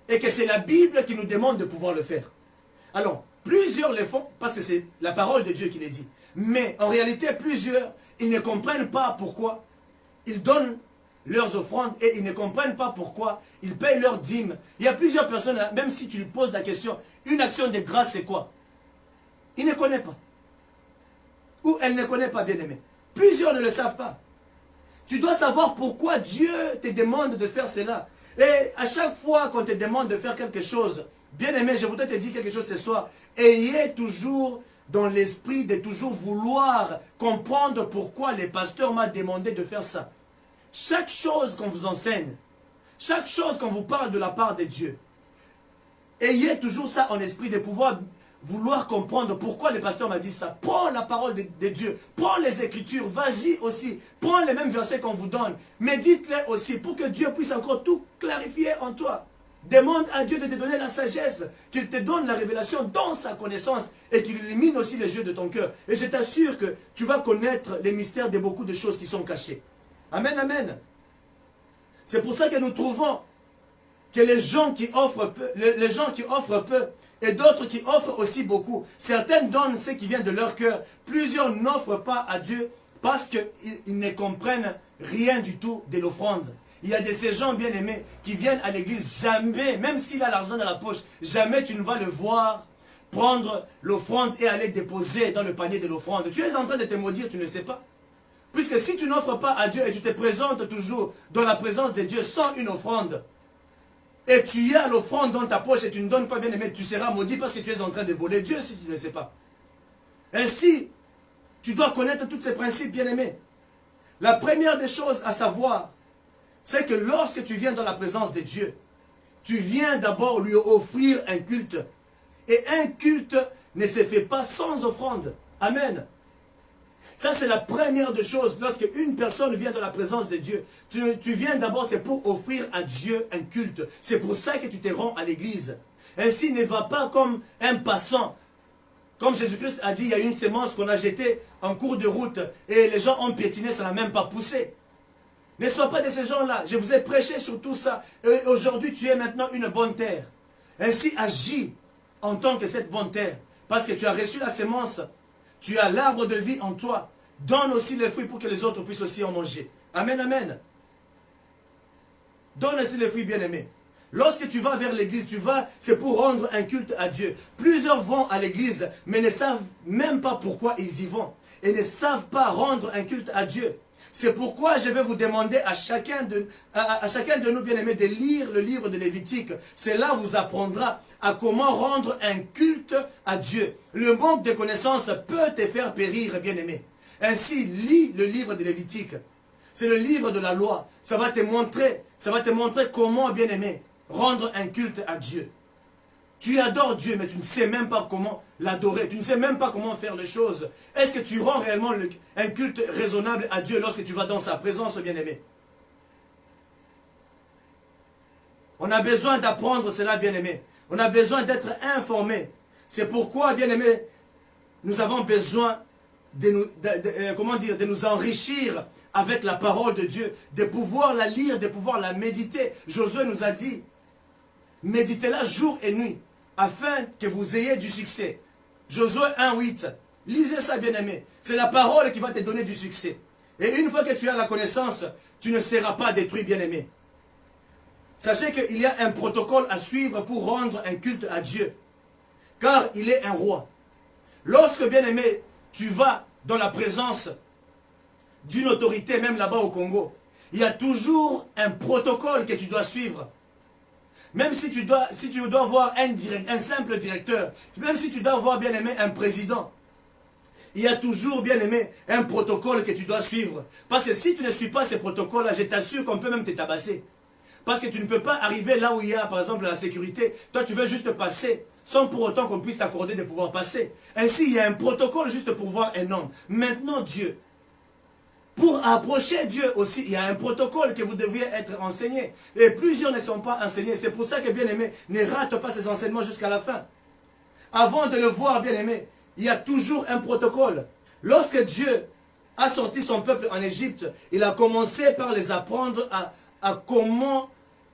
et que c'est la Bible qui nous demande de pouvoir le faire. Alors, plusieurs le font, parce que c'est la parole de Dieu qui les dit. Mais, en réalité, plusieurs, ils ne comprennent pas pourquoi ils donnent leurs offrandes et ils ne comprennent pas pourquoi ils payent leurs dîmes. Il y a plusieurs personnes, même si tu lui poses la question, une action de grâce c'est quoi? Il ne connaît pas. Ou elle ne connaît pas, bien-aimé. Plusieurs ne le savent pas. Tu dois savoir pourquoi Dieu te demande de faire cela. Et à chaque fois qu'on te demande de faire quelque chose, bien-aimé, je voudrais te dire quelque chose ce soir. Ayez toujours dans l'esprit de toujours vouloir comprendre pourquoi le pasteur m'a demandé de faire ça. Chaque chose qu'on vous enseigne, chaque chose qu'on vous parle de la part de Dieu, ayez toujours ça en esprit de pouvoir vouloir comprendre pourquoi le pasteur m'a dit ça. Prends la parole de Dieu, prends les Écritures, vas-y aussi, prends les mêmes versets qu'on vous donne, médite-les aussi pour que Dieu puisse encore tout clarifier en toi. Demande à Dieu de te donner la sagesse, qu'il te donne la révélation dans sa connaissance et qu'il illumine aussi les yeux de ton cœur. Et je t'assure que tu vas connaître les mystères de beaucoup de choses qui sont cachées. Amen, amen. C'est pour ça que nous trouvons que les gens qui offrent peu, et d'autres qui offrent aussi beaucoup. Certains donnent ce qui vient de leur cœur. Plusieurs n'offrent pas à Dieu parce qu'ils ne comprennent rien du tout de l'offrande. Il y a de ces gens bien-aimés qui viennent à l'église, jamais, même s'il a l'argent dans la poche, jamais tu ne vas le voir prendre l'offrande et aller déposer dans le panier de l'offrande. Tu es en train de te maudire, tu ne sais pas. Puisque si tu n'offres pas à Dieu et tu te présentes toujours dans la présence de Dieu sans une offrande, et tu as l'offrande dans ta poche et tu ne donnes pas, bien aimé, tu seras maudit parce que tu es en train de voler Dieu si tu ne sais pas. Ainsi, tu dois connaître tous ces principes, bien aimé. La première des choses à savoir, c'est que lorsque tu viens dans la présence de Dieu, tu viens d'abord lui offrir un culte. Et un culte ne se fait pas sans offrande. Amen. Ça, c'est la première des choses. Lorsque une personne vient dans la présence de Dieu, tu viens d'abord, c'est pour offrir à Dieu un culte. C'est pour ça que tu te rends à l'église. Ainsi, ne va pas comme un passant. Comme Jésus-Christ a dit, il y a une sémence qu'on a jetée en cours de route et les gens ont piétiné, ça n'a même pas poussé. Ne sois pas de ces gens-là. Je vous ai prêché sur tout ça. Et aujourd'hui, tu es maintenant une bonne terre. Ainsi, agis en tant que cette bonne terre. Parce que tu as reçu la sémence. Tu as l'arbre de vie en toi. Donne aussi les fruits pour que les autres puissent aussi en manger. Amen, amen. Donne aussi les fruits, bien-aimés. Lorsque tu vas vers l'église, c'est pour rendre un culte à Dieu. Plusieurs vont à l'église, mais ne savent même pas pourquoi ils y vont. Et ne savent pas rendre un culte à Dieu. C'est pourquoi je vais vous demander à chacun de nous, bien-aimés, de lire le livre de Lévitique. Cela vous apprendra à comment rendre un culte à Dieu. Le manque de connaissances peut te faire périr, bien-aimé. Ainsi, lis le livre de Lévitique. C'est le livre de la loi. Ça va te montrer comment, bien-aimé, rendre un culte à Dieu. Tu adores Dieu, mais tu ne sais même pas comment l'adorer. Tu ne sais même pas comment faire les choses. Est-ce que tu rends réellement un culte raisonnable à Dieu lorsque tu vas dans sa présence, bien-aimé? On a besoin d'apprendre cela, bien-aimé. On a besoin d'être informé. C'est pourquoi, bien-aimé, nous avons besoin de nous enrichir avec la parole de Dieu, de pouvoir la lire, de pouvoir la méditer. Josué nous a dit, méditez-la jour et nuit, afin que vous ayez du succès. Josué 1:8. Lisez ça, bien-aimé. C'est la parole qui va te donner du succès. Et une fois que tu as la connaissance, tu ne seras pas détruit, bien-aimé. Sachez qu'il y a un protocole à suivre pour rendre un culte à Dieu. Car il est un roi. Lorsque, bien-aimé, tu vas dans la présence d'une autorité, même là-bas au Congo, il y a toujours un protocole que tu dois suivre. Même si tu dois avoir un simple directeur, même si tu dois avoir, bien aimé, un président, il y a toujours, bien aimé, un protocole que tu dois suivre. Parce que si tu ne suis pas ces protocoles-là, je t'assure qu'on peut même te tabasser. Parce que tu ne peux pas arriver là où il y a, par exemple, la sécurité. Toi, tu veux juste passer, sans pour autant qu'on puisse t'accorder de pouvoir passer. Ainsi, il y a un protocole juste pour voir un homme. Maintenant, Dieu. Pour approcher Dieu aussi, il y a un protocole que vous deviez être enseigné. Et plusieurs ne sont pas enseignés. C'est pour ça que, bien aimé, ne rate pas ces enseignements jusqu'à la fin. Avant de le voir, bien aimé, il y a toujours un protocole. Lorsque Dieu a sorti son peuple en Égypte, il a commencé par les apprendre à comment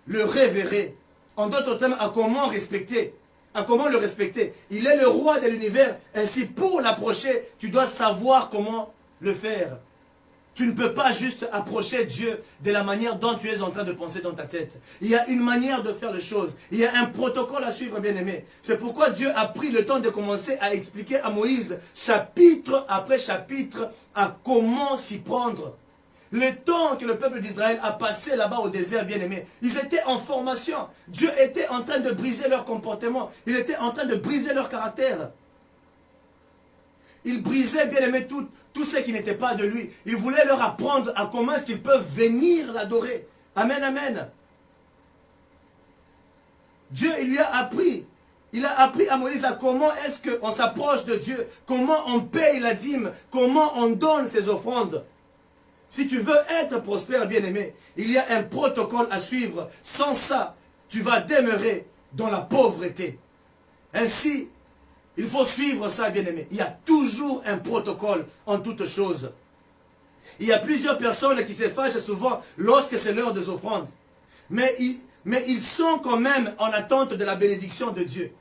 le révérer. En d'autres termes, à comment respecter. À comment le respecter. Il est le roi de l'univers. Ainsi, pour l'approcher, tu dois savoir comment le faire. Tu ne peux pas juste approcher Dieu de la manière dont tu es en train de penser dans ta tête. Il y a une manière de faire les choses. Il y a un protocole à suivre, bien-aimé. C'est pourquoi Dieu a pris le temps de commencer à expliquer à Moïse, chapitre après chapitre, à comment s'y prendre. Le temps que le peuple d'Israël a passé là-bas au désert, bien-aimé, ils étaient en formation. Dieu était en train de briser leur comportement. Il était en train de briser leur caractère. Il brisait, bien aimé, tout ce qui n'était pas de lui. Il voulait leur apprendre à comment est-ce qu'ils peuvent venir l'adorer. Amen, amen. Dieu, il lui a appris. Il a appris à Moïse à comment est-ce qu'on s'approche de Dieu. Comment on paye la dîme. Comment on donne ses offrandes. Si tu veux être prospère, bien aimé, il y a un protocole à suivre. Sans ça, tu vas demeurer dans la pauvreté. Ainsi, il faut suivre ça, bien-aimé. Il y a toujours un protocole en toutes choses. Il y a plusieurs personnes qui se fâchent souvent lorsque c'est l'heure des offrandes. Mais ils sont quand même en attente de la bénédiction de Dieu.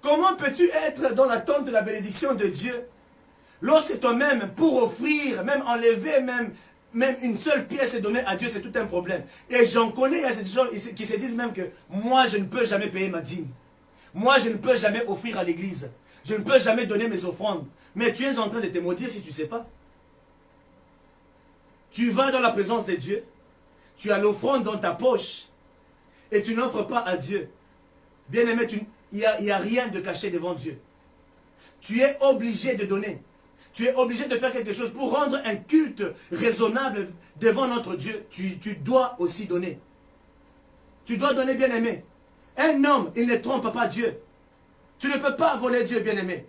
Comment peux-tu être dans l'attente de la bénédiction de Dieu lorsque toi-même, pour offrir, même enlever, même une seule pièce et donner à Dieu, c'est tout un problème. Et j'en connais, il y a ces gens qui se disent même que moi, je ne peux jamais payer ma dîme. Moi, je ne peux jamais offrir à l'église. Je ne peux jamais donner mes offrandes. Mais tu es en train de te maudire si tu ne sais pas. Tu vas dans la présence de Dieu. Tu as l'offrande dans ta poche. Et tu n'offres pas à Dieu. Bien-aimé, il n'y a rien de caché devant Dieu. Tu es obligé de donner. Tu es obligé de faire quelque chose pour rendre un culte raisonnable devant notre Dieu. Tu dois aussi donner. Tu dois donner, bien-aimé. Un homme, il ne trompe pas Dieu. Tu ne peux pas voler Dieu, bien-aimé.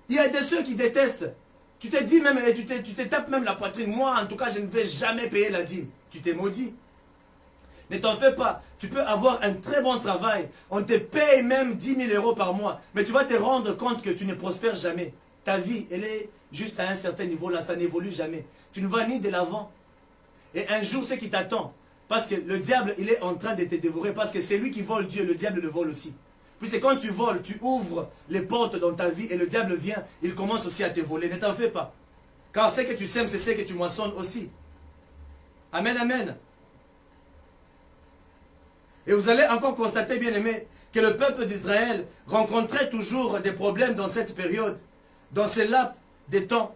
Il y a de ceux qui détestent. Tu te dis même, tu te tapes même la poitrine. Moi, en tout cas, je ne vais jamais payer la dîme. Tu t'es maudit. Ne t'en fais pas. Tu peux avoir un très bon travail. On te paye même 10 000 € par mois. Mais tu vas te rendre compte que tu ne prospères jamais. Ta vie, elle est juste à un certain niveau là. Ça n'évolue jamais. Tu ne vas ni de l'avant. Et un jour, c'est qui t'attend. Parce que le diable, il est en train de te dévorer. Parce que c'est lui qui vole Dieu, le diable le vole aussi. Puis c'est quand tu voles, tu ouvres les portes dans ta vie et le diable vient, il commence aussi à te voler. Ne t'en fais pas. Car ce que tu sèmes, c'est ce que tu moissonnes aussi. Amen, amen. Et vous allez encore constater, bien aimé, que le peuple d'Israël rencontrait toujours des problèmes dans cette période, dans ce laps de temps.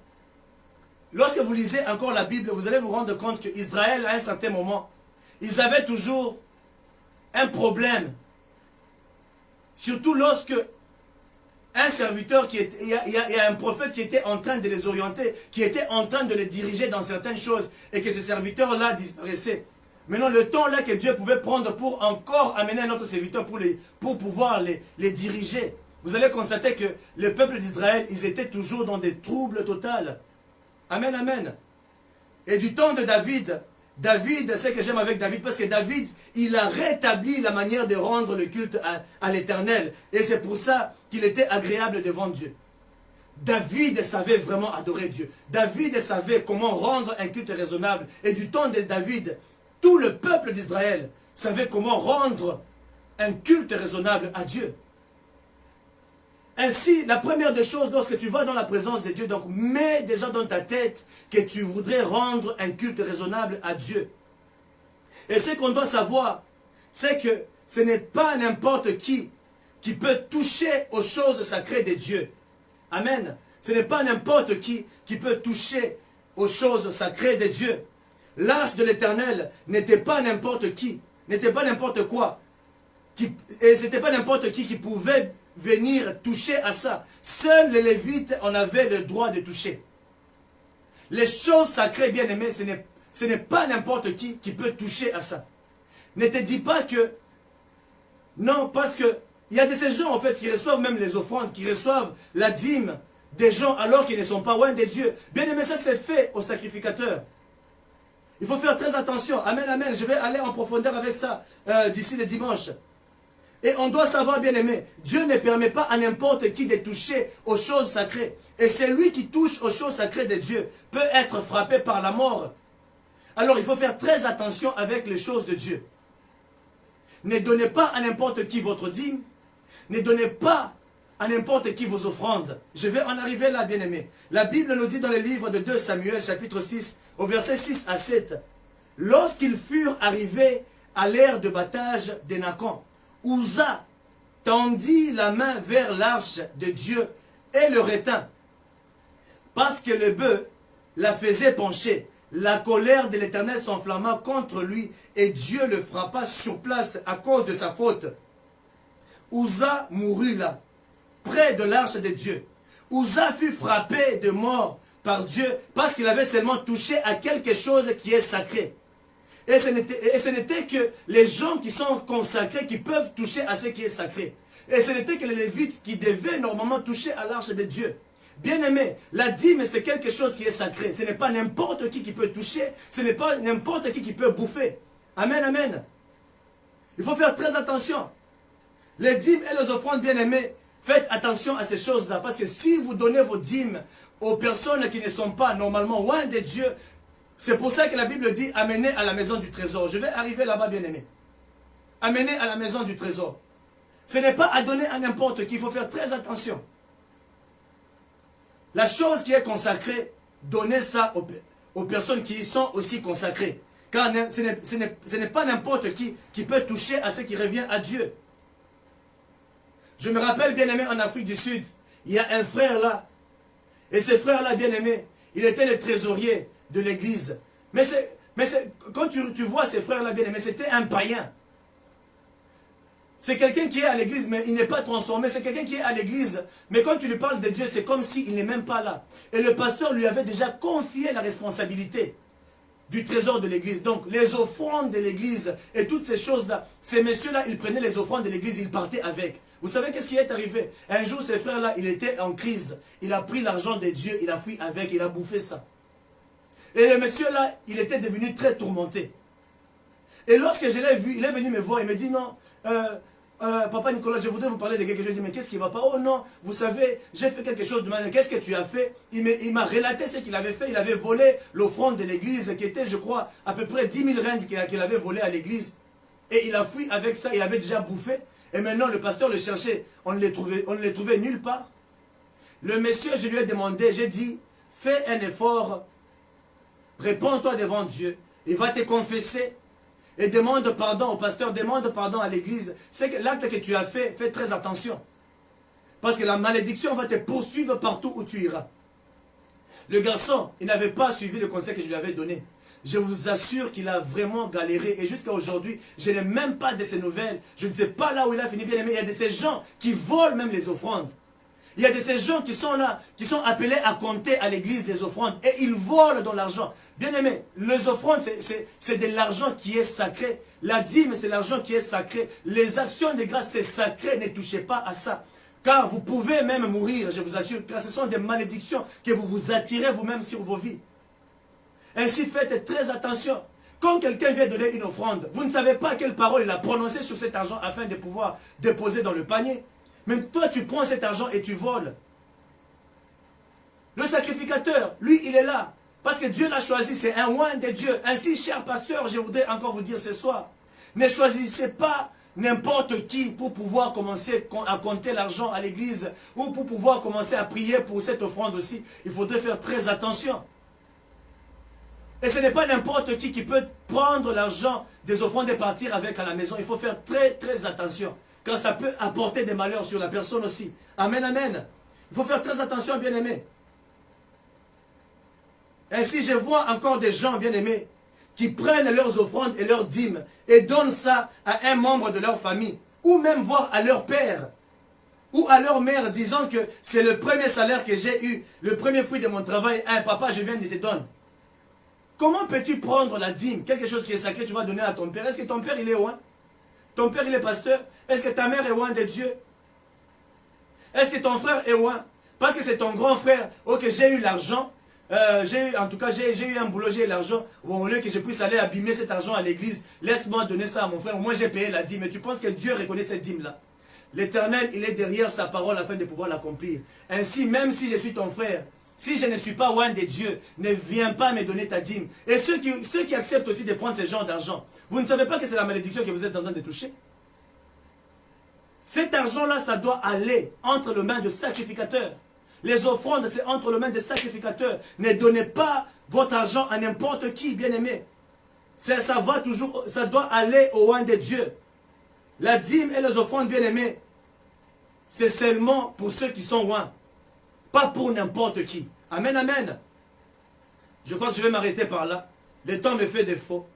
Lorsque vous lisez encore la Bible, vous allez vous rendre compte qu'Israël, à un certain moment, ils avaient toujours un problème. Surtout lorsque un serviteur, il y a un prophète qui était en train de les orienter, qui était en train de les diriger dans certaines choses, et que ce serviteur-là disparaissait. Maintenant, le temps là que Dieu pouvait prendre pour encore amener un autre serviteur pour pouvoir les diriger, vous allez constater que le peuple d'Israël, ils étaient toujours dans des troubles totaux. Amen, amen. Et du temps de David, c'est que j'aime avec David, parce que David, il a rétabli la manière de rendre le culte à l'Éternel. Et c'est pour ça qu'il était agréable devant Dieu. David savait vraiment adorer Dieu. David savait comment rendre un culte raisonnable. Et du temps de David, tout le peuple d'Israël savait comment rendre un culte raisonnable à Dieu. Ainsi, la première des choses, lorsque tu vas dans la présence de Dieu, donc mets déjà dans ta tête que tu voudrais rendre un culte raisonnable à Dieu. Et ce qu'on doit savoir, c'est que ce n'est pas n'importe qui peut toucher aux choses sacrées de Dieu. Amen. Ce n'est pas n'importe qui peut toucher aux choses sacrées de Dieu. L'arche de l'Éternel n'était pas n'importe qui, n'était pas n'importe quoi. Et ce n'était pas n'importe qui pouvait venir toucher à ça. Seuls les Lévites en avaient le droit de toucher. Les choses sacrées, bien aimées, ce n'est pas n'importe qui peut toucher à ça. Ne te dis pas que... Non, parce que il y a de ces gens, en fait, qui reçoivent même les offrandes, qui reçoivent la dîme des gens alors qu'ils ne sont pas loin de Dieu. Bien aimé, ça c'est fait aux sacrificateurs. Il faut faire très attention. Amen, amen. Je vais aller en profondeur avec ça d'ici le dimanche. Et on doit savoir, bien aimé, Dieu ne permet pas à n'importe qui de toucher aux choses sacrées. Et celui qui touche aux choses sacrées de Dieu peut être frappé par la mort. Alors il faut faire très attention avec les choses de Dieu. Ne donnez pas à n'importe qui votre dîme. Ne donnez pas à n'importe qui vos offrandes. Je vais en arriver là, bien-aimés. La Bible nous dit dans le livre de 2 Samuel, chapitre 6, au verset 6 à 7, « Lorsqu'ils furent arrivés à l'ère de battage d'Énacan, Uza tendit la main vers l'arche de Dieu et le retint, parce que le bœuf la faisait pencher. La colère de l'Éternel s'enflamma contre lui et Dieu le frappa sur place à cause de sa faute. Uza mourut là, près de l'arche de Dieu. Uza fut frappé de mort par Dieu parce qu'il avait seulement touché à quelque chose qui est sacré. Et ce n'était que les gens qui sont consacrés qui peuvent toucher à ce qui est sacré. Et ce n'était que les Lévites qui devaient normalement toucher à l'arche de Dieu. Bien-aimé, la dîme c'est quelque chose qui est sacré. Ce n'est pas n'importe qui peut toucher, ce n'est pas n'importe qui peut bouffer. Amen, amen. Il faut faire très attention. Les dîmes et les offrandes, bien-aimés, faites attention à ces choses-là. Parce que si vous donnez vos dîmes aux personnes qui ne sont pas normalement loin de Dieu, c'est pour ça que la Bible dit amenez à la maison du trésor. Je vais arriver là-bas, bien-aimé. Amenez à la maison du trésor. Ce n'est pas à donner à n'importe qui, il faut faire très attention. La chose qui est consacrée, donnez ça aux personnes qui sont aussi consacrées. Car ce n'est pas n'importe qui peut toucher à ce qui revient à Dieu. Je me rappelle, bien-aimé, en Afrique du Sud, il y a un frère là. Et ce frère-là, bien-aimé, il était le trésorier de l'église. Mais quand tu vois ces frères-là, bien-aimé, c'était un païen. C'est quelqu'un qui est à l'église, mais il n'est pas transformé. C'est quelqu'un qui est à l'église, mais quand tu lui parles de Dieu, c'est comme s'il n'est même pas là. Et le pasteur lui avait déjà confié la responsabilité du trésor de l'église. Donc, les offrandes de l'église et toutes ces choses-là, ces messieurs-là, ils prenaient les offrandes de l'église, ils partaient avec. Vous savez qu'est-ce qui est arrivé? Un jour, ces frères-là, il était en crise. Il a pris l'argent de Dieu, il a fui avec, il a bouffé ça. Et le monsieur-là, il était devenu très tourmenté. Et lorsque je l'ai vu, il est venu me voir, il me dit non, Papa Nicolas, je voudrais vous parler de quelque chose. Je dis, mais qu'est-ce qui ne va pas? Oh non, vous savez, j'ai fait quelque chose de mal. Qu'est-ce que tu as fait? Il m'a relaté ce qu'il avait fait. Il avait volé l'offrande de l'église, qui était, je crois, à peu près 10 000 reines qu'il avait volé à l'église. Et il a fui avec ça, il avait déjà bouffé. Et maintenant, le pasteur le cherchait. On ne les trouvait nulle part. Le monsieur, je lui ai demandé, j'ai dit, fais un effort, réponds-toi devant Dieu. Il va te confesser. Et demande pardon au pasteur, demande pardon à l'église. C'est que l'acte que tu as fait, fais très attention. Parce que la malédiction va te poursuivre partout où tu iras. Le garçon, il n'avait pas suivi le conseil que je lui avais donné. Je vous assure qu'il a vraiment galéré. Et jusqu'à aujourd'hui, je n'ai même pas de ses nouvelles. Je ne sais pas là où il a fini, bien aimé. Il y a de ces gens qui volent même les offrandes. Il y a de ces gens qui sont là, qui sont appelés à compter à l'église des offrandes. Et ils volent dans l'argent. Bien aimé, les offrandes, c'est de l'argent qui est sacré. La dîme, c'est l'argent qui est sacré. Les actions de grâce, c'est sacré. Ne touchez pas à ça. Car vous pouvez même mourir, je vous assure. Car ce sont des malédictions que vous vous attirez vous-même sur vos vies. Ainsi, faites très attention. Quand quelqu'un vient donner une offrande, vous ne savez pas quelle parole il a prononcée sur cet argent afin de pouvoir déposer dans le panier. Mais toi, tu prends cet argent et tu voles. Le sacrificateur, lui, il est là. Parce que Dieu l'a choisi, c'est un oint de Dieu. Ainsi, cher pasteur, je voudrais encore vous dire ce soir, ne choisissez pas n'importe qui pour pouvoir commencer à compter l'argent à l'église ou pour pouvoir commencer à prier pour cette offrande aussi. Il faudrait faire très attention. Et ce n'est pas n'importe qui peut prendre l'argent des offrandes et partir avec à la maison. Il faut faire très très attention. Car ça peut apporter des malheurs sur la personne aussi. Amen, amen. Il faut faire très attention, bien-aimés. Ainsi, je vois encore des gens, bien-aimés, qui prennent leurs offrandes et leurs dîmes et donnent ça à un membre de leur famille, ou même voir à leur père, ou à leur mère, disant que c'est le premier salaire que j'ai eu, le premier fruit de mon travail. Hein, papa, je viens de te donner. Comment peux-tu prendre la dîme, quelque chose qui est sacré, tu vas donner à ton père? Est-ce que ton père, il est loin? Ton père, il est pasteur? Est-ce que ta mère est loin de Dieu? Est-ce que ton frère est loin? Parce que c'est ton grand frère. Ok, j'ai eu l'argent. En tout cas, j'ai eu un boulot, j'ai eu l'argent. Bon, au lieu que je puisse aller abîmer cet argent à l'église, laisse-moi donner ça à mon frère. Moi, j'ai payé la dîme. Mais tu penses que Dieu reconnaît cette dîme-là? L'Éternel, il est derrière sa parole afin de pouvoir l'accomplir. Ainsi, même si je suis ton frère, si je ne suis pas loin de Dieu, ne viens pas me donner ta dîme. Et ceux qui acceptent aussi de prendre ce genre d'argent, vous ne savez pas que c'est la malédiction que vous êtes en train de toucher? Cet argent-là, ça doit aller entre les mains de sacrificateurs. Les offrandes, c'est entre les mains des sacrificateurs. Ne donnez pas votre argent à n'importe qui, bien-aimé. Ça va toujours, ça doit aller au roi de Dieu. La dîme et les offrandes, bien-aimés, c'est seulement pour ceux qui sont loin. Pas pour n'importe qui. Amen, amen. Je crois que je vais m'arrêter par là. Le temps me fait défaut.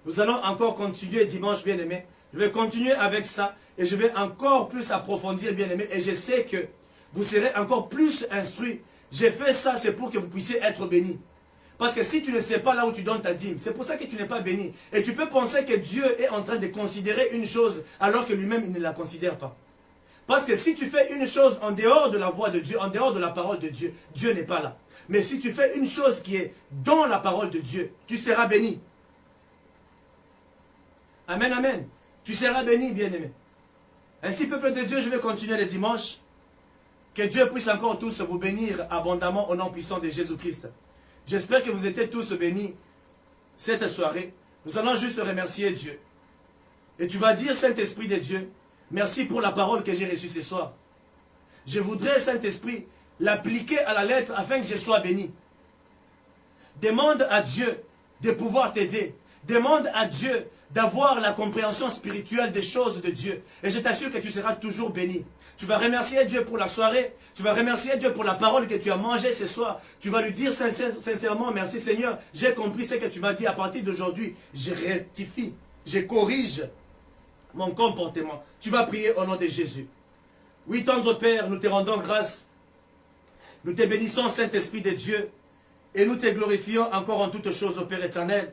Nous allons encore continuer dimanche, bien-aimé. Je vais continuer avec ça. Et je vais encore plus approfondir, bien-aimé. Et je sais que vous serez encore plus instruits. J'ai fait ça, c'est pour que vous puissiez être bénis. Parce que si tu ne sais pas là où tu donnes ta dîme, c'est pour ça que tu n'es pas béni. Et tu peux penser que Dieu est en train de considérer une chose, alors que lui-même, il ne la considère pas. Parce que si tu fais une chose en dehors de la voix de Dieu, en dehors de la parole de Dieu, Dieu n'est pas là. Mais si tu fais une chose qui est dans la parole de Dieu, tu seras béni. Amen, amen. Tu seras béni, bien-aimé. Ainsi, peuple de Dieu, je vais continuer le dimanche. Que Dieu puisse encore tous vous bénir abondamment au nom puissant de Jésus-Christ. J'espère que vous étiez tous bénis cette soirée. Nous allons juste remercier Dieu. Et tu vas dire, Saint-Esprit de Dieu, merci pour la parole que j'ai reçue ce soir. Je voudrais, Saint-Esprit, l'appliquer à la lettre afin que je sois béni. Demande à Dieu de pouvoir t'aider. Demande à Dieu d'avoir la compréhension spirituelle des choses de Dieu. Et je t'assure que tu seras toujours béni. Tu vas remercier Dieu pour la soirée. Tu vas remercier Dieu pour la parole que tu as mangée ce soir. Tu vas lui dire sincèrement, merci Seigneur, j'ai compris ce que tu m'as dit. À partir d'aujourd'hui, je rectifie, je corrige mon comportement. Tu vas prier au nom de Jésus. Oui, tendre Père, nous te rendons grâce. Nous te bénissons, Saint-Esprit de Dieu. Et nous te glorifions encore en toutes choses, au Père éternel.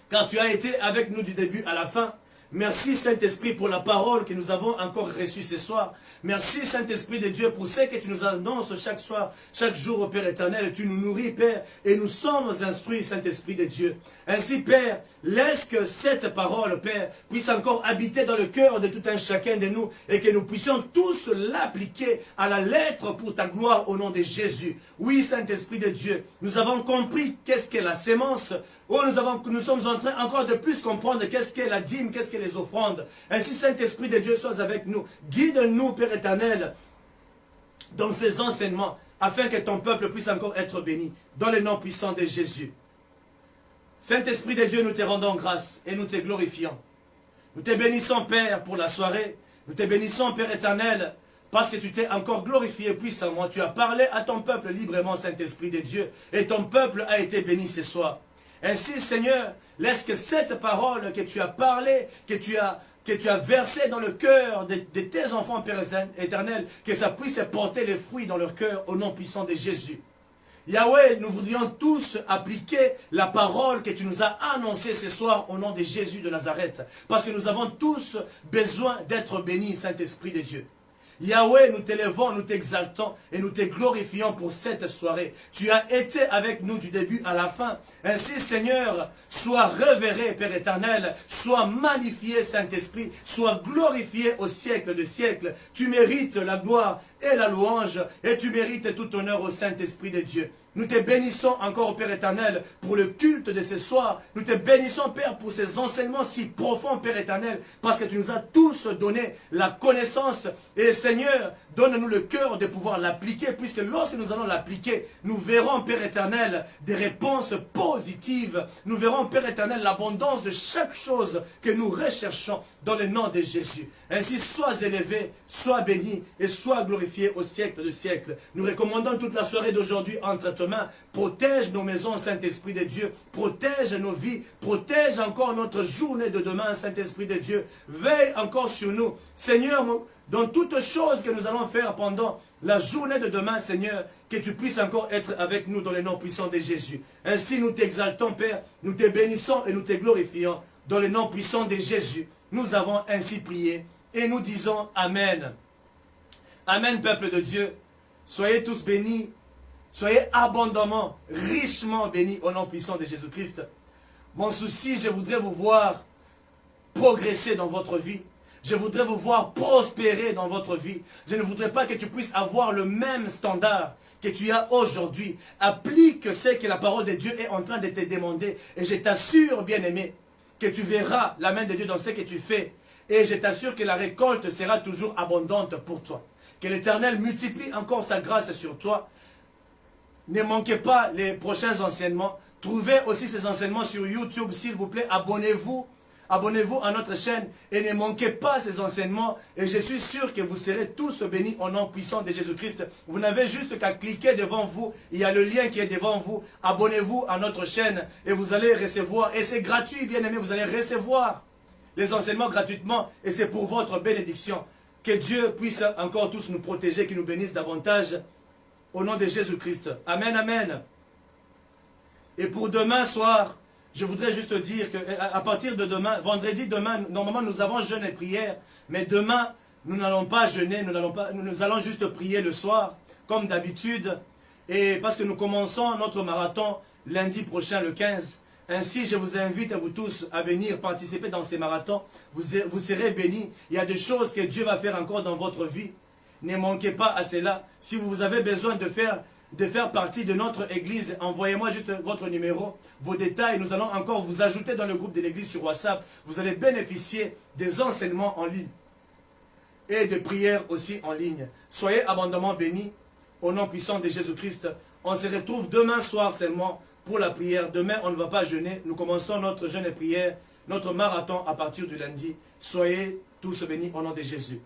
Car tu as été avec nous du début à la fin. Merci Saint-Esprit pour la parole que nous avons encore reçue ce soir. Merci Saint-Esprit de Dieu pour ce que tu nous annonces chaque soir, chaque jour au Père éternel. Tu nous nourris, Père, et nous sommes instruits, Saint-Esprit de Dieu. Ainsi, Père, laisse que cette parole, Père, puisse encore habiter dans le cœur de tout un chacun de nous et que nous puissions tous l'appliquer à la lettre pour ta gloire au nom de Jésus. Oui, Saint-Esprit de Dieu, nous avons compris qu'est-ce qu'est la sémence. Oh, nous sommes en train encore de plus comprendre qu'est-ce qu'est la dîme, qu'est-ce qu'est les offrandes. Ainsi, Saint-Esprit de Dieu, sois avec nous. Guide-nous, Père éternel, dans ces enseignements, afin que ton peuple puisse encore être béni, dans le nom puissant de Jésus. Saint-Esprit de Dieu, nous te rendons grâce et nous te glorifions. Nous te bénissons, Père, pour la soirée. Nous te bénissons, Père éternel, parce que tu t'es encore glorifié puissamment. Tu as parlé à ton peuple librement, Saint-Esprit de Dieu, et ton peuple a été béni ce soir. Ainsi, Seigneur, laisse que cette parole que tu as parlée, que tu as versée dans le cœur de tes enfants, Père éternel, que ça puisse porter les fruits dans leur cœur au nom puissant de Jésus. Yahweh, nous voudrions tous appliquer la parole que tu nous as annoncée ce soir au nom de Jésus de Nazareth. Parce que nous avons tous besoin d'être bénis, Saint-Esprit de Dieu. Yahweh, nous t'élevons, nous t'exaltons et nous te glorifions pour cette soirée. Tu as été avec nous du début à la fin. Ainsi, Seigneur, sois révéré, Père éternel, sois magnifié, Saint-Esprit, sois glorifié au siècle de siècles. Tu mérites la gloire et la louange et tu mérites tout honneur au Saint-Esprit de Dieu. Nous te bénissons encore, Père éternel, pour le culte de ce soir. Nous te bénissons, Père, pour ces enseignements si profonds, Père éternel, parce que tu nous as tous donné la connaissance. Et Seigneur, donne-nous le cœur de pouvoir l'appliquer, puisque lorsque nous allons l'appliquer, nous verrons, Père éternel, des réponses positives. Nous verrons, Père éternel, l'abondance de chaque chose que nous recherchons dans le nom de Jésus. Ainsi, sois élevé, sois béni et sois glorifié au siècle de siècles. Nous recommandons toute la soirée d'aujourd'hui entre toi. Protège nos maisons, Saint-Esprit de Dieu. Protège nos vies. Protège encore notre journée de demain, Saint-Esprit de Dieu. Veille encore sur nous. Seigneur, dans toutes choses que nous allons faire pendant la journée de demain, Seigneur, que tu puisses encore être avec nous dans le nom puissant de Jésus. Ainsi, nous t'exaltons, Père. Nous te bénissons et nous te glorifions dans le nom puissant de Jésus. Nous avons ainsi prié et nous disons Amen. Amen, peuple de Dieu. Soyez tous bénis. Soyez abondamment, richement bénis au nom puissant de Jésus-Christ. Mon souci, je voudrais vous voir progresser dans votre vie. Je voudrais vous voir prospérer dans votre vie. Je ne voudrais pas que tu puisses avoir le même standard que tu as aujourd'hui. Applique ce que la parole de Dieu est en train de te demander. Et je t'assure, bien-aimé, que tu verras la main de Dieu dans ce que tu fais. Et je t'assure que la récolte sera toujours abondante pour toi. Que l'Éternel multiplie encore sa grâce sur toi. Ne manquez pas les prochains enseignements. Trouvez aussi ces enseignements sur YouTube, s'il vous plaît. Abonnez-vous. Abonnez-vous à notre chaîne et ne manquez pas ces enseignements. Et je suis sûr que vous serez tous bénis au nom puissant de Jésus-Christ. Vous n'avez juste qu'à cliquer devant vous. Il y a le lien qui est devant vous. Abonnez-vous à notre chaîne et vous allez recevoir. Et c'est gratuit, bien aimé. Vous allez recevoir les enseignements gratuitement. Et c'est pour votre bénédiction. Que Dieu puisse encore tous nous protéger, qu'il nous bénisse davantage. Au nom de Jésus-Christ. Amen, amen. Et pour demain soir, je voudrais juste dire qu'à partir de demain, vendredi demain, normalement nous avons jeûne et prière. Mais demain, nous n'allons pas jeûner, nous allons juste prier le soir, comme d'habitude. Et parce que nous commençons notre marathon lundi prochain, le 15. Ainsi, je vous invite à vous tous à venir participer dans ces marathons. Vous serez bénis. Il y a des choses que Dieu va faire encore dans votre vie. Ne manquez pas à cela. Si vous avez besoin de faire partie de notre église, envoyez-moi juste votre numéro, vos détails. Nous allons encore vous ajouter dans le groupe de l'église sur WhatsApp. Vous allez bénéficier des enseignements en ligne et de prières aussi en ligne. Soyez abondamment bénis au nom puissant de Jésus-Christ. On se retrouve demain soir seulement pour la prière. Demain, on ne va pas jeûner. Nous commençons notre jeûne et prière, notre marathon à partir du lundi. Soyez tous bénis au nom de Jésus.